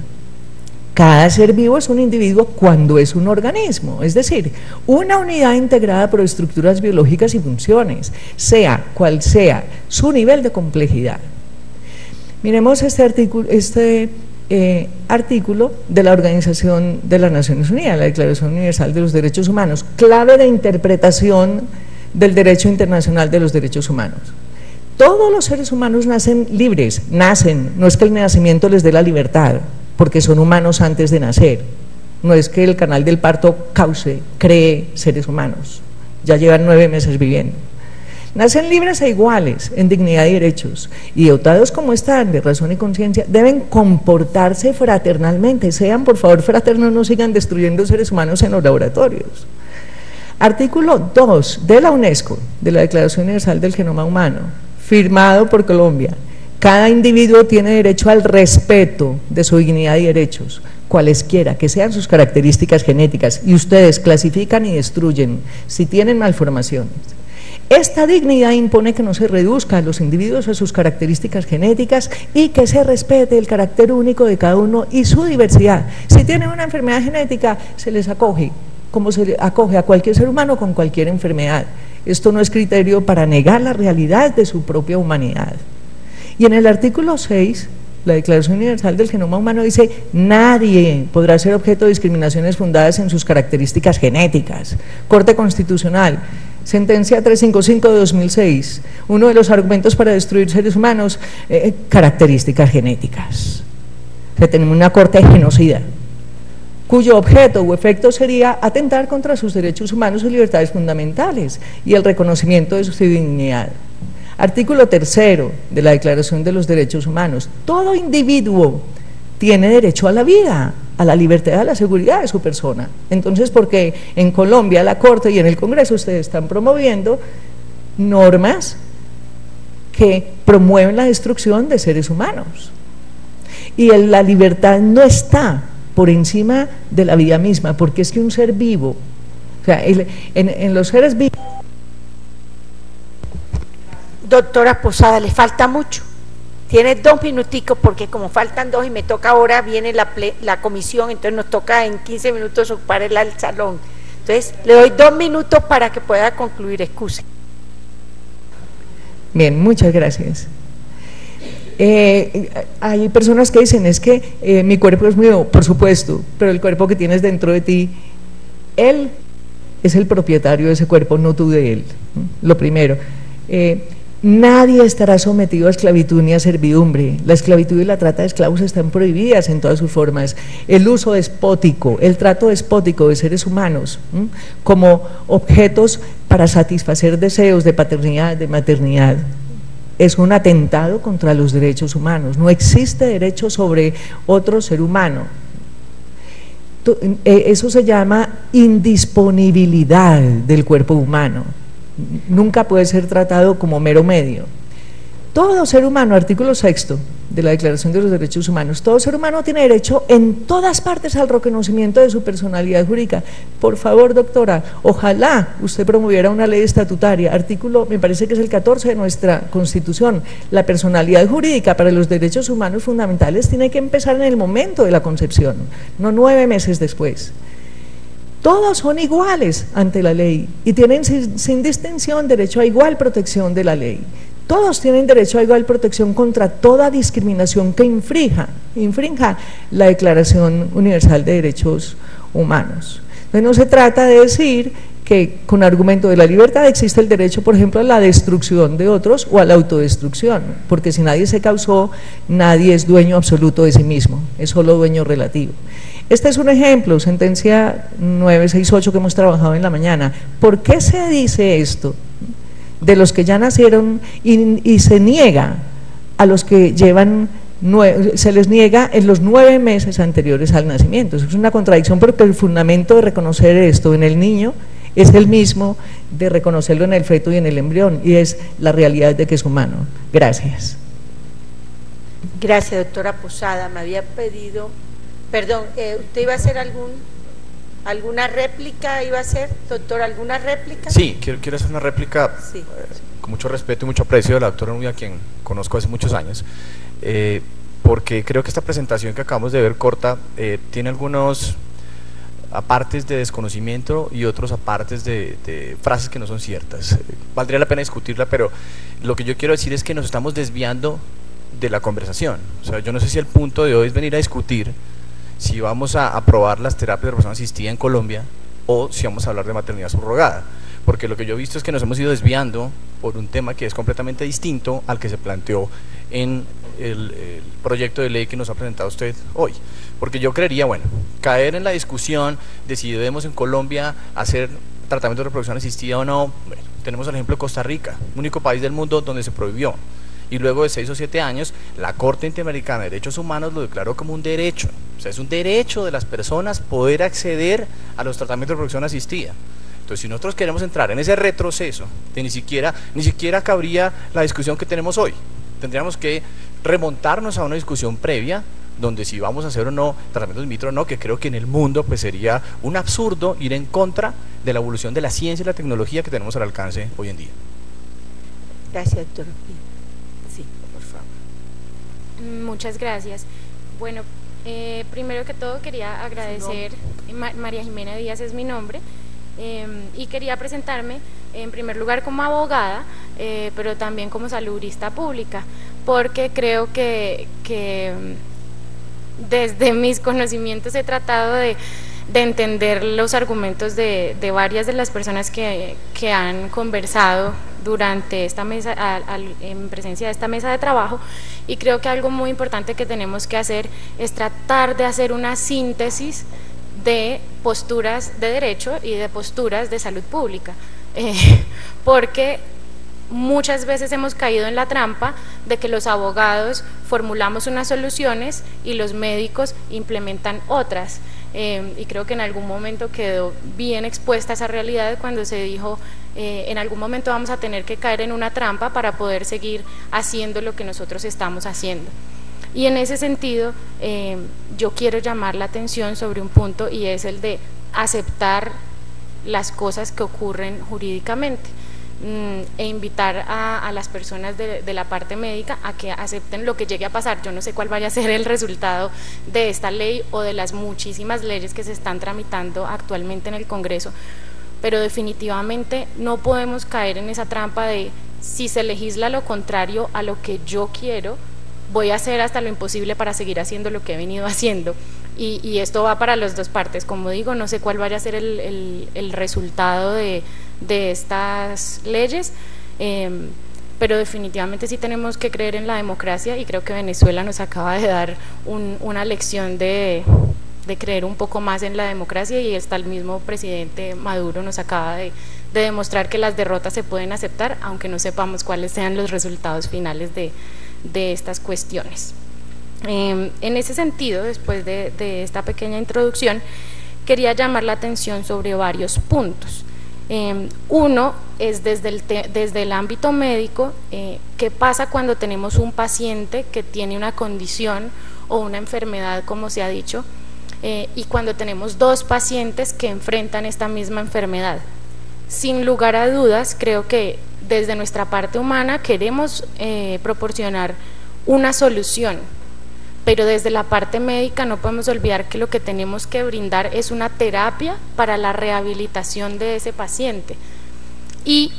Cada ser vivo es un individuo cuando es un organismo, es decir, una unidad integrada por estructuras biológicas y funciones, sea cual sea su nivel de complejidad. Miremos este artículo de la Organización de las Naciones Unidas, la Declaración Universal de los Derechos Humanos, clave de interpretación del derecho internacional de los derechos humanos. Todos los seres humanos nacen libres, no es que el nacimiento les dé la libertad, porque son humanos antes de nacer, no es que el canal del parto cree seres humanos, ya llevan 9 meses viviendo. Nacen libres e iguales en dignidad y derechos, y dotados como están de razón y conciencia, deben comportarse fraternalmente. Sean por favor fraternos, no sigan destruyendo seres humanos en los laboratorios. Artículo 2 de la UNESCO, de la Declaración Universal del Genoma Humano, firmado por Colombia. Cada individuo tiene derecho al respeto de su dignidad y derechos, cualesquiera que sean sus características genéticas, y ustedes clasifican y destruyen si tienen malformaciones. Esta dignidad impone que no se reduzca a los individuos a sus características genéticas y que se respete el carácter único de cada uno y su diversidad. Si tienen una enfermedad genética, se les acoge, como se le acoge a cualquier ser humano con cualquier enfermedad. Esto no es criterio para negar la realidad de su propia humanidad. Y en el artículo 6, la Declaración Universal del Genoma Humano dice: nadie podrá ser objeto de discriminaciones fundadas en sus características genéticas. Corte Constitucional, sentencia 355 de 2006, uno de los argumentos para destruir seres humanos, características genéticas. O sea, tenemos una corte genocida, cuyo objeto o efecto sería atentar contra sus derechos humanos y libertades fundamentales y el reconocimiento de su dignidad. Artículo 3 de la Declaración de los Derechos Humanos: todo individuo tiene derecho a la vida, a la libertad y a la seguridad de su persona. Entonces, ¿por qué en Colombia, la Corte y en el Congreso ustedes están promoviendo normas que promueven la destrucción de seres humanos? Y la libertad no está por encima de la vida misma, porque es que un ser vivo, o sea, en los seres vivos. Doctora Posada, le falta mucho. Tiene 2 minuticos, porque como faltan 2 y me toca ahora, viene la comisión, entonces nos toca en 15 minutos ocupar el salón. Entonces, le doy 2 minutos para que pueda concluir, excuse. Bien, muchas gracias. Hay personas que dicen, es que mi cuerpo es mío, por supuesto, pero el cuerpo que tienes dentro de ti, él es el propietario de ese cuerpo, no tú de él. Lo primero, nadie estará sometido a esclavitud ni a servidumbre. La esclavitud y la trata de esclavos están prohibidas en todas sus formas. El uso despótico, el trato despótico de seres humanos como objetos para satisfacer deseos de paternidad, de maternidad, es un atentado contra los derechos humanos. No existe derecho sobre otro ser humano. Eso se llama indisponibilidad del cuerpo humano. Nunca puede ser tratado como mero medio. Todo ser humano, artículo 6º de la Declaración de los Derechos Humanos, todo ser humano tiene derecho en todas partes al reconocimiento de su personalidad jurídica. Por favor, doctora, ojalá usted promoviera una ley estatutaria, artículo, me parece que es el 14 de nuestra Constitución. La personalidad jurídica para los derechos humanos fundamentales tiene que empezar en el momento de la concepción, no 9 meses después. Todos son iguales ante la ley y tienen sin distinción derecho a igual protección de la ley. Todos tienen derecho a igual protección contra toda discriminación que infrinja la Declaración Universal de Derechos Humanos. Entonces no se trata de decir que con argumento de la libertad existe el derecho, por ejemplo, a la destrucción de otros o a la autodestrucción, porque si nadie se causó, nadie es dueño absoluto de sí mismo, es solo dueño relativo. Este es un ejemplo, sentencia 968 que hemos trabajado en la mañana. ¿Por qué se dice esto de los que ya nacieron y se niega a los que llevan, se les niega en los 9 meses anteriores al nacimiento? Eso es una contradicción porque el fundamento de reconocer esto en el niño es el mismo de reconocerlo en el feto y en el embrión, y es la realidad de que es humano. Gracias. Gracias, doctora Posada. Me había pedido, perdón, ¿usted iba a hacer alguna réplica? ¿Iba a hacer, doctor, alguna réplica? Sí, quiero hacer una réplica, sí. Con mucho respeto y mucho aprecio de la doctora Nubia, a quien conozco hace muchos años, porque creo que esta presentación que acabamos de ver corta tiene algunos apartes de desconocimiento y otros apartes de frases que no son ciertas. Valdría la pena discutirla, pero lo que yo quiero decir es que nos estamos desviando de la conversación. O sea, yo no sé si el punto de hoy es venir a discutir si vamos a aprobar las terapias de reproducción asistida en Colombia o si vamos a hablar de maternidad subrogada, porque lo que yo he visto es que nos hemos ido desviando por un tema que es completamente distinto al que se planteó en el proyecto de ley que nos ha presentado usted hoy. Porque yo creería, bueno, caer en la discusión de si debemos en Colombia hacer tratamiento de reproducción asistida o no. Bueno, tenemos el ejemplo de Costa Rica, único país del mundo donde se prohibió, y luego de 6 o 7 años la Corte Interamericana de Derechos Humanos lo declaró como un derecho. O sea, es un derecho de las personas poder acceder a los tratamientos de reproducción asistida. Entonces, si nosotros queremos entrar en ese retroceso, de ni siquiera cabría la discusión que tenemos hoy. Tendríamos que remontarnos a una discusión previa donde si vamos a hacer o no tratamientos in vitro o no, que creo que en el mundo pues sería un absurdo ir en contra de la evolución de la ciencia y la tecnología que tenemos al alcance hoy en día. Gracias, doctor. Sí, por favor. Muchas gracias. Bueno, primero que todo quería agradecer, María Jimena Díaz es mi nombre, y quería presentarme en primer lugar como abogada, pero también como salubrista pública, porque creo que desde mis conocimientos he tratado de entender los argumentos de varias de las personas que han conversado durante esta mesa, en presencia de esta mesa de trabajo, y creo que algo muy importante que tenemos que hacer es tratar de hacer una síntesis de posturas de derecho y de posturas de salud pública, porque muchas veces hemos caído en la trampa de que los abogados formulamos unas soluciones y los médicos implementan otras, y creo que en algún momento quedó bien expuesta esa realidad cuando se dijo en algún momento vamos a tener que caer en una trampa para poder seguir haciendo lo que nosotros estamos haciendo. Y en ese sentido yo quiero llamar la atención sobre un punto, y es el de aceptar las cosas que ocurren jurídicamente, e invitar a las personas de la parte médica a que acepten lo que llegue a pasar. Yo no sé cuál vaya a ser el resultado de esta ley o de las muchísimas leyes que se están tramitando actualmente en el Congreso, pero definitivamente no podemos caer en esa trampa de si se legisla lo contrario a lo que yo quiero, voy a hacer hasta lo imposible para seguir haciendo lo que he venido haciendo, y esto va para las dos partes. Como digo, no sé cuál vaya a ser el resultado de estas leyes, pero definitivamente sí tenemos que creer en la democracia, y creo que Venezuela nos acaba de dar una lección de creer un poco más en la democracia, y hasta el mismo presidente Maduro nos acaba de demostrar que las derrotas se pueden aceptar aunque no sepamos cuáles sean los resultados finales de estas cuestiones. En ese sentido, después de esta pequeña introducción, quería llamar la atención sobre varios puntos. Uno es desde el ámbito médico, ¿qué pasa cuando tenemos un paciente que tiene una condición o una enfermedad, como se ha dicho, y cuando tenemos dos pacientes que enfrentan esta misma enfermedad? Sin lugar a dudas, creo que desde nuestra parte humana queremos proporcionar una solución, pero desde la parte médica no podemos olvidar que lo que tenemos que brindar es una terapia para la rehabilitación de ese paciente, y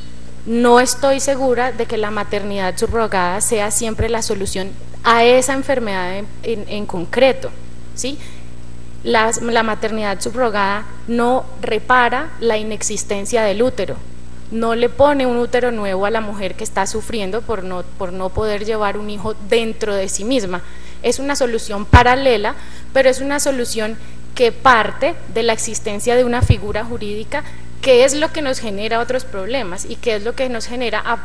no estoy segura de que la maternidad subrogada sea siempre la solución a esa enfermedad en concreto, ¿sí? La maternidad subrogada no repara la inexistencia del útero, no le pone un útero nuevo a la mujer que está sufriendo por no poder llevar un hijo dentro de sí misma. Es una solución paralela, pero es una solución que parte de la existencia de una figura jurídica, que es lo que nos genera otros problemas y que es lo que nos genera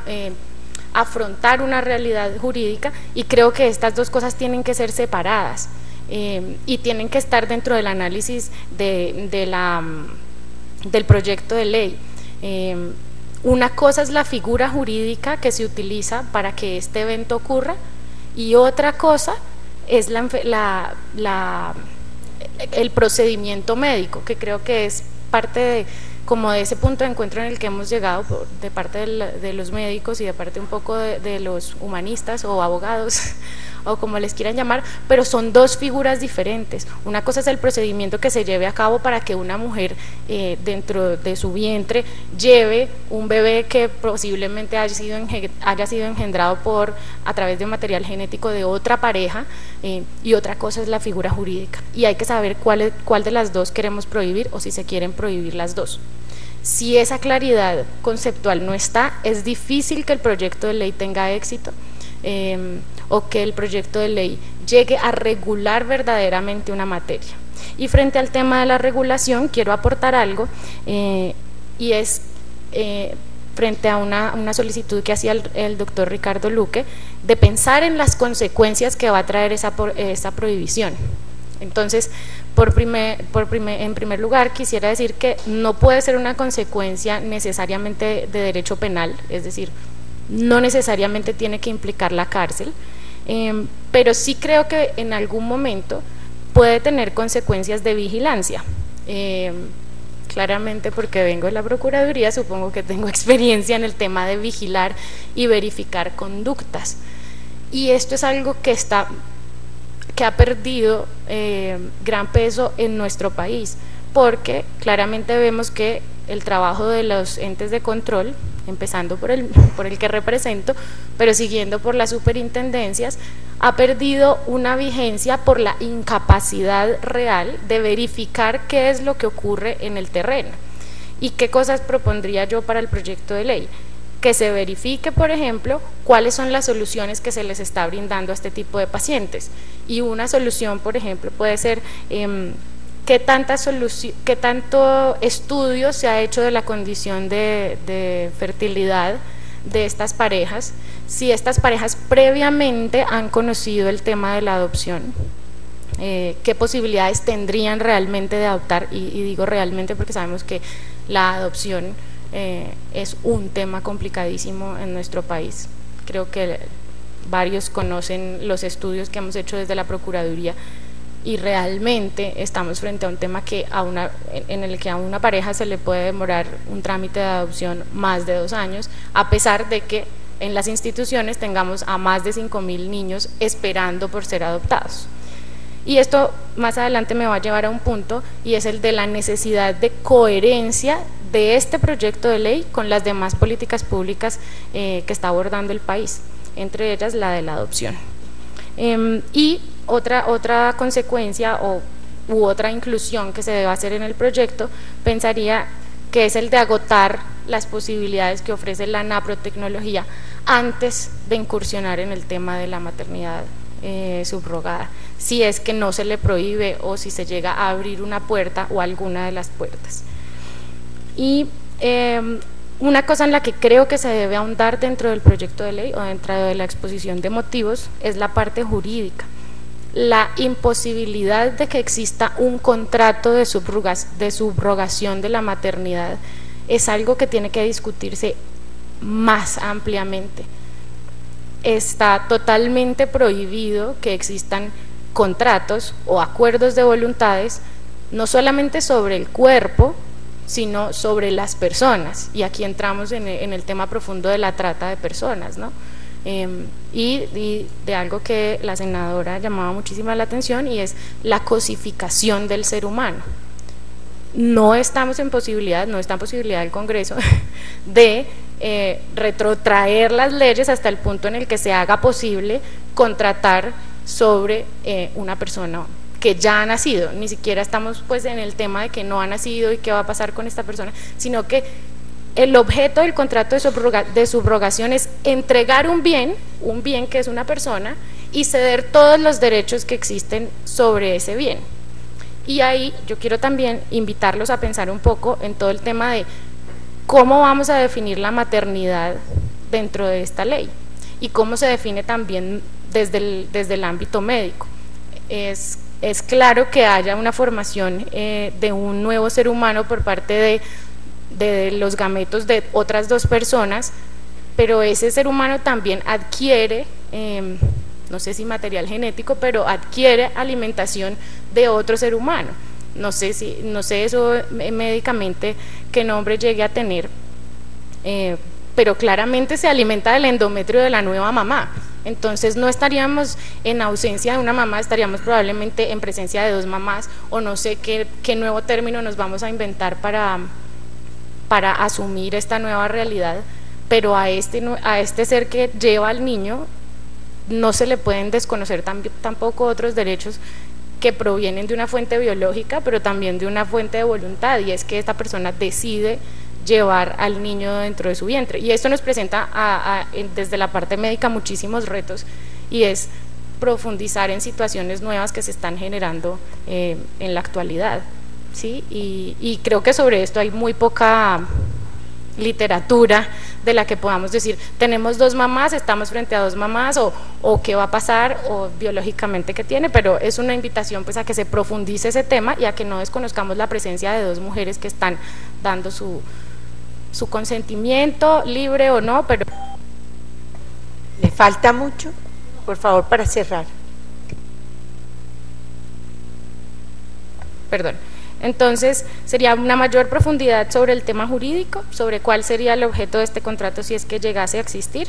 afrontar una realidad jurídica, y creo que estas dos cosas tienen que ser separadas y tienen que estar dentro del análisis del proyecto de ley. Una cosa es la figura jurídica que se utiliza para que este evento ocurra, y otra cosa es el procedimiento médico, que creo que es parte como de ese punto de encuentro en el que hemos llegado de parte de los médicos y de parte un poco de los humanistas o abogados o como les quieran llamar, pero son dos figuras diferentes. Una cosa es el procedimiento que se lleve a cabo para que una mujer dentro de su vientre lleve un bebé que posiblemente haya sido engendrado a través de material genético de otra pareja, y otra cosa es la figura jurídica, y hay que saber cuál de las dos queremos prohibir, o si se quieren prohibir las dos. Si esa claridad conceptual no está, es difícil que el proyecto de ley tenga éxito, o que el proyecto de ley llegue a regular verdaderamente una materia. Y frente al tema de la regulación quiero aportar algo, y es frente a una solicitud que hacía el doctor Ricardo Luque, de pensar en las consecuencias que va a traer esa prohibición. Entonces, en primer lugar, quisiera decir que no puede ser una consecuencia necesariamente de derecho penal, es decir, no necesariamente tiene que implicar la cárcel, pero sí creo que en algún momento puede tener consecuencias de vigilancia. Claramente, porque vengo de la Procuraduría, supongo que tengo experiencia en el tema de vigilar y verificar conductas, y esto es algo que ha perdido gran peso en nuestro país, porque claramente vemos que el trabajo de los entes de control, empezando por el que represento, pero siguiendo por las superintendencias, ha perdido una vigencia por la incapacidad real de verificar qué es lo que ocurre en el terreno. ¿Y qué cosas propondría yo para el proyecto de ley? Que se verifique, por ejemplo, cuáles son las soluciones que se les está brindando a este tipo de pacientes, y una solución, por ejemplo, puede ser qué tanto estudio se ha hecho de la condición de fertilidad de estas parejas, si estas parejas previamente han conocido el tema de la adopción, qué posibilidades tendrían realmente de adoptar, y digo realmente porque sabemos que la adopción es un tema complicadísimo en nuestro país. Creo que varios conocen los estudios que hemos hecho desde la Procuraduría, y realmente estamos frente a un tema en el que a una pareja se le puede demorar un trámite de adopción más de 2 años, a pesar de que en las instituciones tengamos a más de 5.000 niños esperando por ser adoptados. Y esto más adelante me va a llevar a un punto, y es el de la necesidad de coherencia de este proyecto de ley con las demás políticas públicas que está abordando el país, entre ellas la de la adopción. Y otra consecuencia u otra inclusión que se debe hacer en el proyecto, pensaría que es el de agotar las posibilidades que ofrece la naprotecnología antes de incursionar en el tema de la maternidad subrogada, si es que no se le prohíbe o si se llega a abrir una puerta o alguna de las puertas. Y una cosa en la que creo que se debe ahondar dentro del proyecto de ley o dentro de la exposición de motivos es la parte jurídica. la imposibilidad de que exista un contrato de subrogación de la maternidad es algo que tiene que discutirse más ampliamente. Está totalmente prohibido que existan contratos o acuerdos de voluntades, no solamente sobre el cuerpo, sino sobre las personas, y aquí entramos en el tema profundo de la trata de personas, ¿no? Y de algo que la senadora llamaba muchísimo la atención, y es la cosificación del ser humano. No estamos en posibilidad, no está en posibilidad el Congreso de retrotraer las leyes hasta el punto en el que se haga posible contratar sobre una persona que ya ha nacido. Ni siquiera estamos pues en el tema de que no ha nacido y qué va a pasar con esta persona, sino que el objeto del contrato de subrogación es entregar un bien que es una persona, y ceder todos los derechos que existen sobre ese bien. Y ahí yo quiero también invitarlos a pensar un poco en todo el tema de cómo vamos a definir la maternidad dentro de esta ley y cómo se define también desde el ámbito médico. Es claro que haya una formación de un nuevo ser humano por parte de los gametos de otras dos personas, pero ese ser humano también adquiere, no sé si material genético, pero adquiere alimentación de otro ser humano. No sé eso médicamente qué nombre llegue a tener, pero claramente se alimenta del endometrio de la nueva mamá. Entonces no estaríamos en ausencia de una mamá, estaríamos probablemente en presencia de dos mamás, o no sé qué nuevo término nos vamos a inventar para asumir esta nueva realidad, pero a este ser que lleva al niño no se le pueden desconocer tampoco otros derechos que provienen de una fuente biológica, pero también de una fuente de voluntad, y es que esta persona decide llevar al niño dentro de su vientre. Y esto nos presenta desde la parte médica muchísimos retos, y es profundizar en situaciones nuevas que se están generando en la actualidad, ¿sí? Y creo que sobre esto hay muy poca literatura de la que podamos decir, tenemos dos mamás, estamos frente a dos mamás, o qué va a pasar, o biológicamente qué tiene, pero es una invitación pues a que se profundice ese tema y a que no desconozcamos la presencia de dos mujeres que están dando su consentimiento, libre o no, pero… ¿Le falta mucho? Por favor, para cerrar. Perdón. Entonces, sería una mayor profundidad sobre el tema jurídico, sobre cuál sería el objeto de este contrato si es que llegase a existir.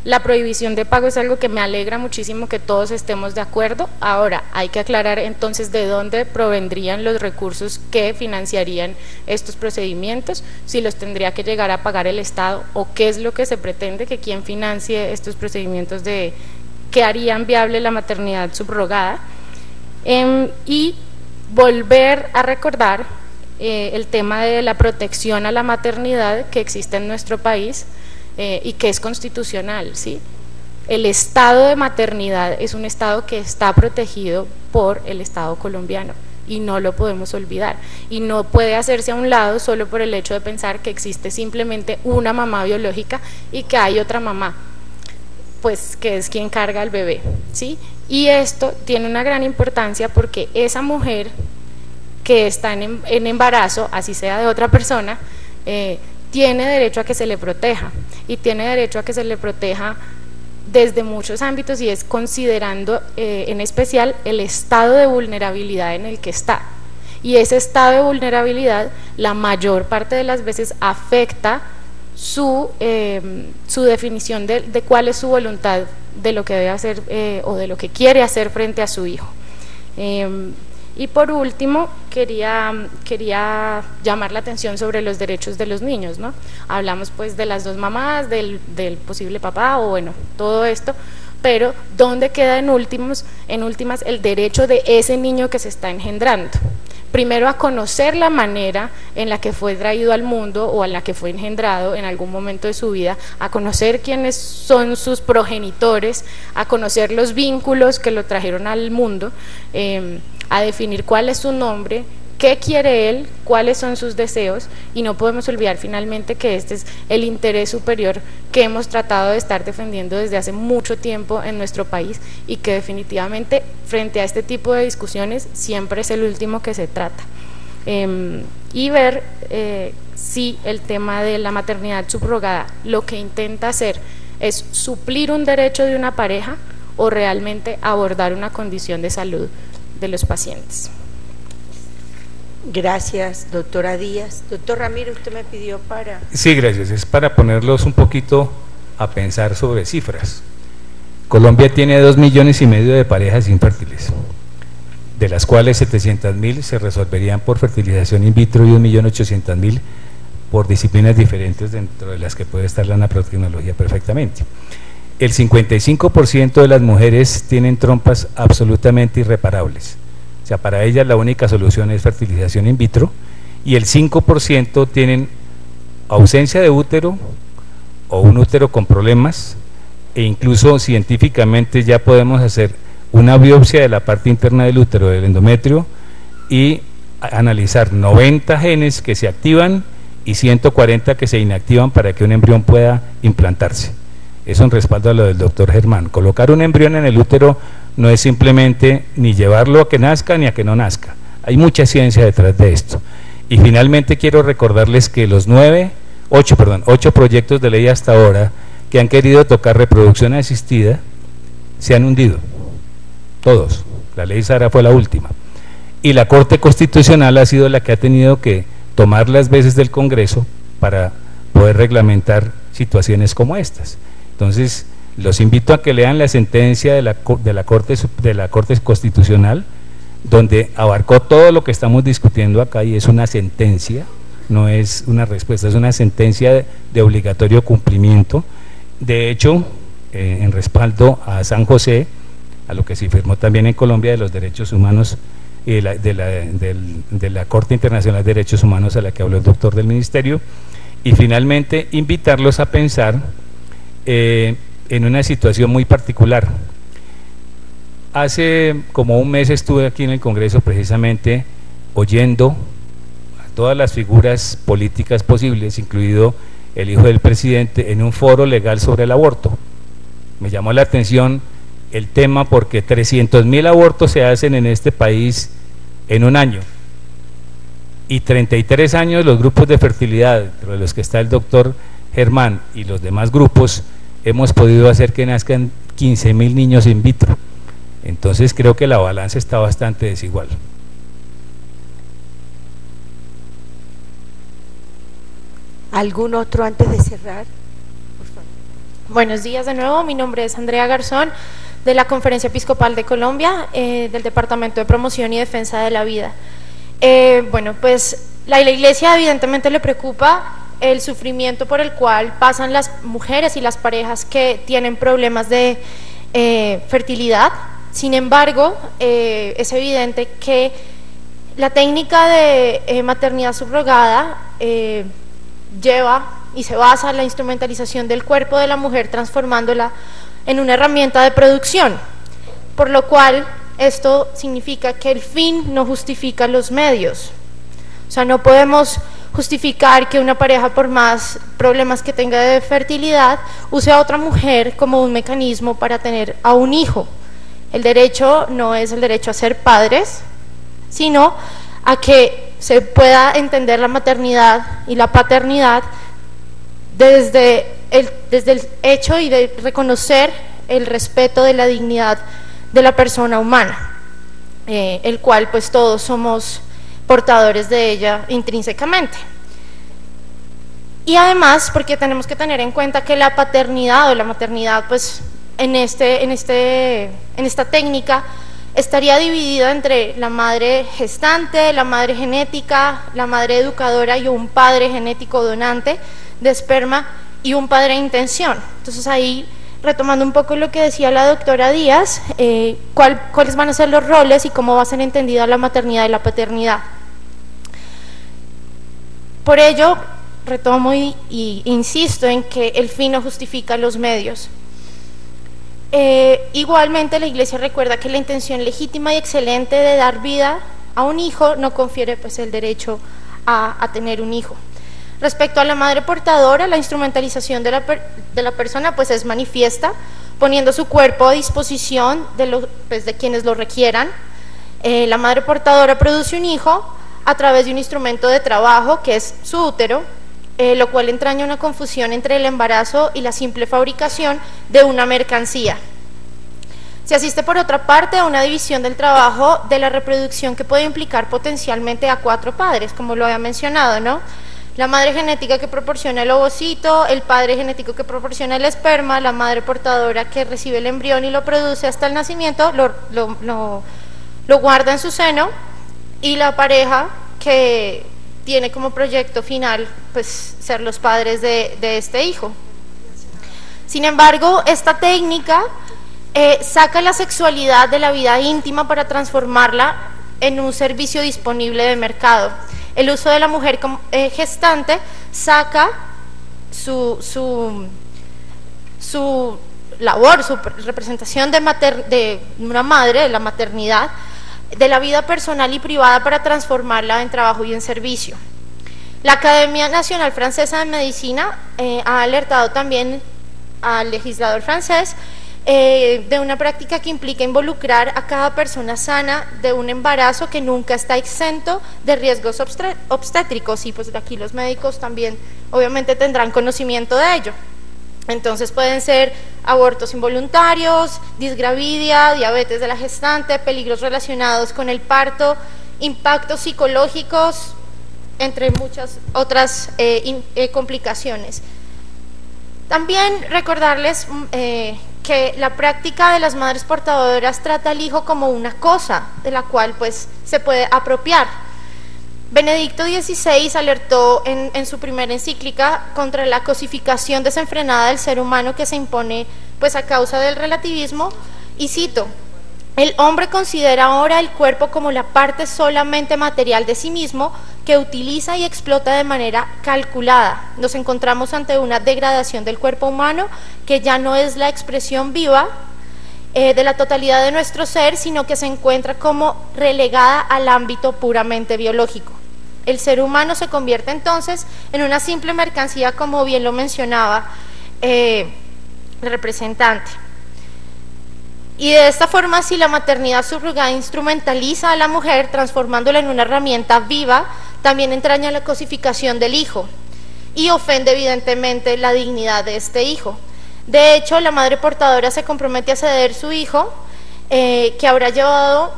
La prohibición de pago es algo que me alegra muchísimo que todos estemos de acuerdo. Ahora, hay que aclarar entonces de dónde provendrían los recursos que financiarían estos procedimientos, si los tendría que llegar a pagar el Estado, o qué es lo que se pretende que quien financie estos procedimientos que harían viable la maternidad subrogada. Y volver a recordar el tema de la protección a la maternidad que existe en nuestro país y que es constitucional, ¿sí? El estado de maternidad es un estado que está protegido por el Estado colombiano y no lo podemos olvidar, y no puede hacerse a un lado solo por el hecho de pensar que existe simplemente una mamá biológica y que hay otra mamá pues que es quien carga al bebé, ¿sí? Y esto tiene una gran importancia porque esa mujer que está en embarazo, así sea de otra persona, tiene derecho a que se le proteja, y tiene derecho a que se le proteja desde muchos ámbitos, y es considerando en especial el estado de vulnerabilidad en el que está. Y ese estado de vulnerabilidad la mayor parte de las veces afecta su definición de cuál es su voluntad de lo que debe hacer o de lo que quiere hacer frente a su hijo. Y por último, quería llamar la atención sobre los derechos de los niños, ¿no? Hablamos pues de las dos mamás, del posible papá, o bueno, todo esto, pero ¿dónde queda en últimas el derecho de ese niño que se está engendrando? Primero, a conocer la manera en la que fue traído al mundo o en la que fue engendrado en algún momento de su vida, a conocer quiénes son sus progenitores, a conocer los vínculos que lo trajeron al mundo, a definir cuál es su nombre, qué quiere él, cuáles son sus deseos, y no podemos olvidar finalmente que este es el interés superior que hemos tratado de estar defendiendo desde hace mucho tiempo en nuestro país, y que definitivamente frente a este tipo de discusiones siempre es el último que se trata. Y ver si el tema de la maternidad subrogada lo que intenta hacer es suplir un derecho de una pareja o realmente abordar una condición de salud de los pacientes. Gracias, doctora Díaz. Doctor Ramírez, usted me pidió para... Sí, gracias. Es para ponerlos un poquito a pensar sobre cifras. Colombia tiene 2,5 millones de parejas infértiles, de las cuales 700.000 se resolverían por fertilización in vitro y 1.800.000 por disciplinas diferentes, dentro de las que puede estar la naprotecnología perfectamente. El 55% de las mujeres tienen trompas absolutamente irreparables, o sea, para ellas la única solución es fertilización in vitro, y el 5% tienen ausencia de útero o un útero con problemas, e incluso científicamente ya podemos hacer una biopsia de la parte interna del útero, del endometrio, y analizar 90 genes que se activan y 140 que se inactivan para que un embrión pueda implantarse. Eso en respaldo a lo del doctor Germán. Colocar un embrión en el útero no es simplemente ni llevarlo a que nazca ni a que no nazca. Hay mucha ciencia detrás de esto. Y finalmente quiero recordarles que los 8 proyectos de ley hasta ahora que han querido tocar reproducción asistida se han hundido. Todos. La ley Sara fue la última. Y la Corte Constitucional ha sido la que ha tenido que tomar las veces del Congreso para poder reglamentar situaciones como estas. Entonces, los invito a que lean la sentencia de la Corte Constitucional, donde abarcó todo lo que estamos discutiendo acá, y es una sentencia, no es una respuesta, es una sentencia de obligatorio cumplimiento. De hecho, en respaldo a San José, a lo que se firmó también en Colombia de los derechos humanos, de la Corte Internacional de Derechos Humanos, a la que habló el doctor del Ministerio. Y finalmente invitarlos a pensar en una situación muy particular. Hace como un mes estuve aquí en el Congreso precisamente oyendo a todas las figuras políticas posibles, incluido el hijo del presidente, en un foro legal sobre el aborto. Me llamó la atención el tema porque 300.000 abortos se hacen en este país en un año, y 33 años los grupos de fertilidad, entre los que está el doctor Germán y los demás grupos, hemos podido hacer que nazcan 15.000 niños in vitro. Entonces creo que la balanza está bastante desigual. ¿Algún otro antes de cerrar? Por favor. Buenos días de nuevo, mi nombre es Andrea Garzón, de la Conferencia Episcopal de Colombia, del Departamento de Promoción y Defensa de la Vida. Bueno, pues la Iglesia evidentemente le preocupa el sufrimiento por el cual pasan las mujeres y las parejas que tienen problemas de fertilidad. Sin embargo, es evidente que la técnica de maternidad subrogada lleva y se basa en la instrumentalización del cuerpo de la mujer, transformándola en una herramienta de producción, por lo cual esto significa que el fin no justifica los medios. O sea, no podemos justificar que una pareja, por más problemas que tenga de fertilidad, use a otra mujer como un mecanismo para tener a un hijo. El derecho no es el derecho a ser padres, sino a que se pueda entender la maternidad y la paternidad desde el hecho y de reconocer el respeto de la dignidad de la persona humana, el cual pues todos somos portadores de ella intrínsecamente. Y además, porque tenemos que tener en cuenta que la paternidad o la maternidad pues en esta técnica estaría dividida entre la madre gestante, la madre genética, la madre educadora y un padre genético donante de esperma y un padre de intención. Entonces ahí, retomando un poco lo que decía la doctora Díaz, cuáles van a ser los roles y cómo va a ser entendida la maternidad y la paternidad. Por ello, retomo y insisto en que el fin no justifica los medios. Igualmente la Iglesia recuerda que la intención legítima y excelente de dar vida a un hijo no confiere pues el derecho a tener un hijo. Respecto a la madre portadora, la instrumentalización de la persona pues es manifiesta, poniendo su cuerpo a disposición de quienes lo requieran. La madre portadora produce un hijo a través de un instrumento de trabajo que es su útero, lo cual entraña una confusión entre el embarazo y la simple fabricación de una mercancía. Se asiste por otra parte a una división del trabajo de la reproducción que puede implicar potencialmente a 4 padres, como lo había mencionado, ¿no? La madre genética que proporciona el ovocito, el padre genético que proporciona el esperma, la madre portadora que recibe el embrión y lo produce hasta el nacimiento, lo guarda en su seno, y la pareja que tiene como proyecto final pues ser los padres de este hijo. Sin embargo, esta técnica saca la sexualidad de la vida íntima para transformarla en un servicio disponible de mercado. El uso de la mujer gestante saca su labor, su representación de una madre, de la maternidad, de la vida personal y privada para transformarla en trabajo y en servicio. La Academia Nacional Francesa de Medicina ha alertado también al legislador francés de una práctica que implica involucrar a cada persona sana de un embarazo que nunca está exento de riesgos obstétricos, y pues aquí los médicos también obviamente tendrán conocimiento de ello. Entonces pueden ser abortos involuntarios, disgravidia, diabetes de la gestante, peligros relacionados con el parto, impactos psicológicos, entre muchas otras complicaciones. También recordarles que la práctica de las madres portadoras trata al hijo como una cosa de la cual pues se puede apropiar. Benedicto XVI alertó en su primera encíclica contra la cosificación desenfrenada del ser humano que se impone pues a causa del relativismo, y cito: el hombre considera ahora el cuerpo como la parte solamente material de sí mismo que utiliza y explota de manera calculada. Nos encontramos ante una degradación del cuerpo humano que ya no es la expresión viva de la totalidad de nuestro ser, sino que se encuentra como relegada al ámbito puramente biológico. El ser humano se convierte entonces en una simple mercancía, como bien lo mencionaba el representante. Y de esta forma, si la maternidad subrogada instrumentaliza a la mujer, transformándola en una herramienta viva, también entraña la cosificación del hijo y ofende evidentemente la dignidad de este hijo. De hecho, la madre portadora se compromete a ceder su hijo, que habrá llevado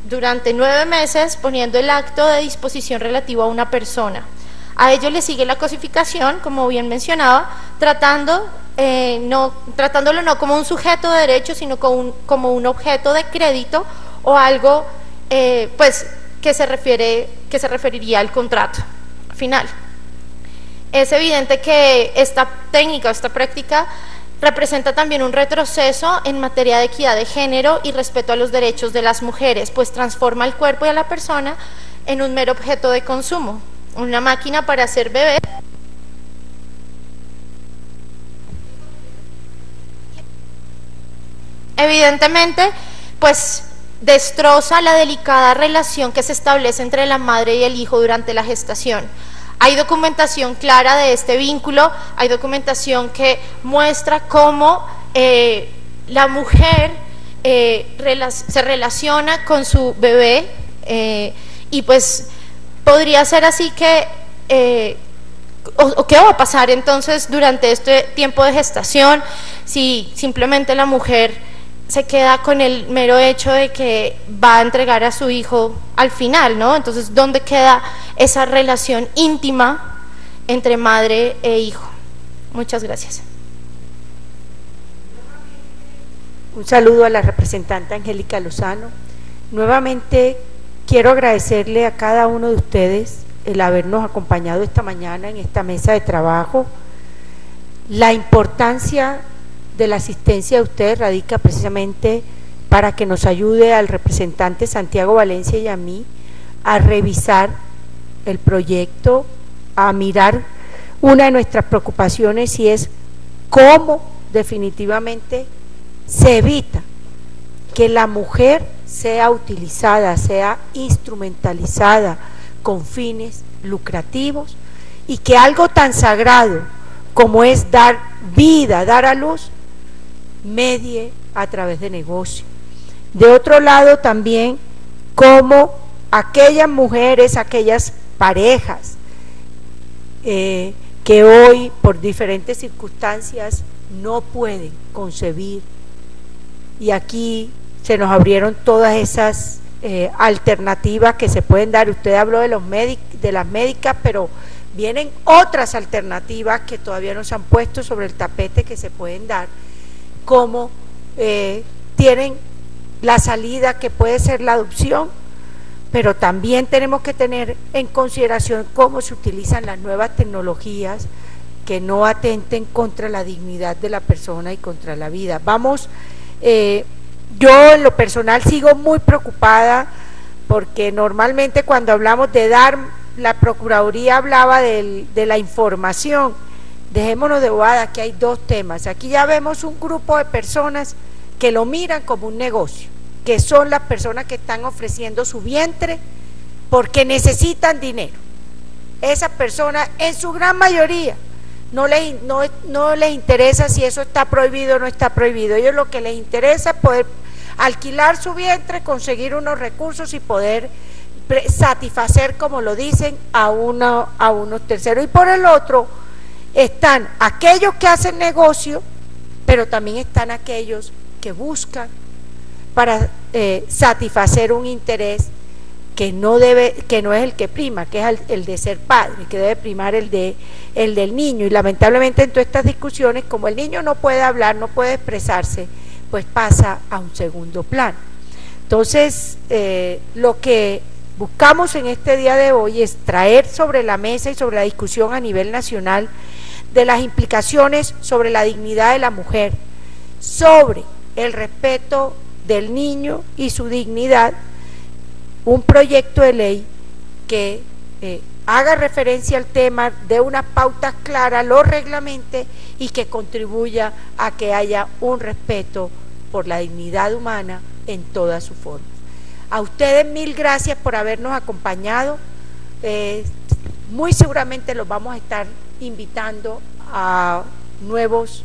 durante 9 meses, poniendo el acto de disposición relativo a una persona. A ello le sigue la cosificación, como bien mencionaba, tratándolo no como un sujeto de derecho, sino como un objeto de crédito o algo pues que se referiría al contrato final. Es evidente que esta técnica o esta práctica representa también un retroceso en materia de equidad de género y respeto a los derechos de las mujeres, pues transforma el cuerpo y a la persona en un mero objeto de consumo, una máquina para hacer bebé. Evidentemente, pues destroza la delicada relación que se establece entre la madre y el hijo durante la gestación. Hay documentación clara de este vínculo, hay documentación que muestra cómo la mujer se relaciona con su bebé, y pues podría ser así que, o qué va a pasar entonces durante este tiempo de gestación si simplemente la mujer se queda con el mero hecho de que va a entregar a su hijo al final, ¿no? Entonces, ¿dónde queda esa relación íntima entre madre e hijo? Muchas gracias. Un saludo a la representante Angélica Lozano. Nuevamente quiero agradecerle a cada uno de ustedes el habernos acompañado esta mañana en esta mesa de trabajo. La importancia de la asistencia de ustedes radica precisamente para que nos ayude al representante Santiago Valencia y a mí a revisar el proyecto, a mirar una de nuestras preocupaciones, y es cómo definitivamente se evita que la mujer sea utilizada, sea instrumentalizada con fines lucrativos y que algo tan sagrado como es dar vida, dar a luz, medie a través de negocio. De otro lado también, como aquellas mujeres, aquellas parejas que hoy por diferentes circunstancias no pueden concebir, y aquí se nos abrieron todas esas alternativas que se pueden dar. Usted habló de las médicas, pero vienen otras alternativas que todavía no se han puesto sobre el tapete que se pueden dar, como tienen la salida que puede ser la adopción, pero también tenemos que tener en consideración cómo se utilizan las nuevas tecnologías que no atenten contra la dignidad de la persona y contra la vida. Yo en lo personal sigo muy preocupada porque normalmente cuando hablamos de dar, la Procuraduría hablaba de la información. Dejémonos de bobada, que hay dos temas. Aquí ya vemos un grupo de personas que lo miran como un negocio, que son las personas que están ofreciendo su vientre porque necesitan dinero. Esas personas, en su gran mayoría, no les interesa si eso está prohibido o no está prohibido. A ellos lo que les interesa es poder alquilar su vientre, conseguir unos recursos y poder satisfacer, como lo dicen, a unos terceros. Y por el otro están aquellos que hacen negocio, pero también están aquellos que buscan para satisfacer un interés que no es el que prima, que es el de ser padre, que debe primar el del niño. Y lamentablemente en todas estas discusiones, como el niño no puede hablar, no puede expresarse, pues pasa a un segundo plano. Entonces, lo que buscamos en este día de hoy es traer sobre la mesa y sobre la discusión a nivel nacional de las implicaciones sobre la dignidad de la mujer, sobre el respeto del niño y su dignidad, un proyecto de ley que haga referencia al tema, dé unas pautas claras, lo reglamente y que contribuya a que haya un respeto por la dignidad humana en todas sus formas. A ustedes mil gracias por habernos acompañado. Muy seguramente los vamos a estar invitando a nuevos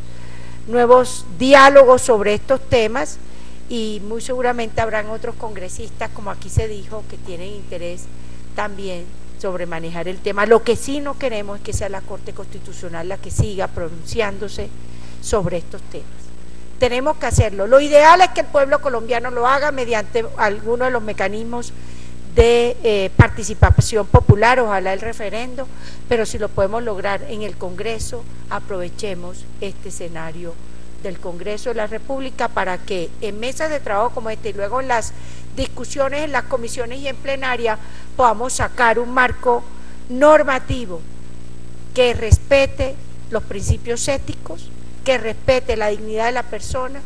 diálogos sobre estos temas, y muy seguramente habrán otros congresistas, como aquí se dijo, que tienen interés también sobre manejar el tema. Lo que sí no queremos es que sea la Corte Constitucional la que siga pronunciándose sobre estos temas. Tenemos que hacerlo. Lo ideal es que el pueblo colombiano lo haga mediante alguno de los mecanismos de participación popular, ojalá el referendo, pero si lo podemos lograr en el Congreso, aprovechemos este escenario del Congreso de la República para que en mesas de trabajo como esta y luego en las discusiones en las comisiones y en plenaria podamos sacar un marco normativo que respete los principios éticos, que respete la dignidad de la persona,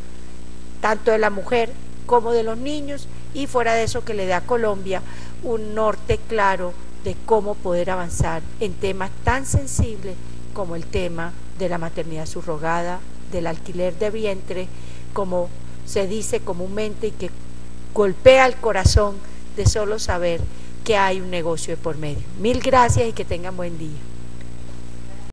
tanto de la mujer como de los niños, y fuera de eso que le dé a Colombia un norte claro de cómo poder avanzar en temas tan sensibles como el tema de la maternidad subrogada, del alquiler de vientre, como se dice comúnmente, y que golpea el corazón de solo saber que hay un negocio de por medio. Mil gracias y que tengan buen día.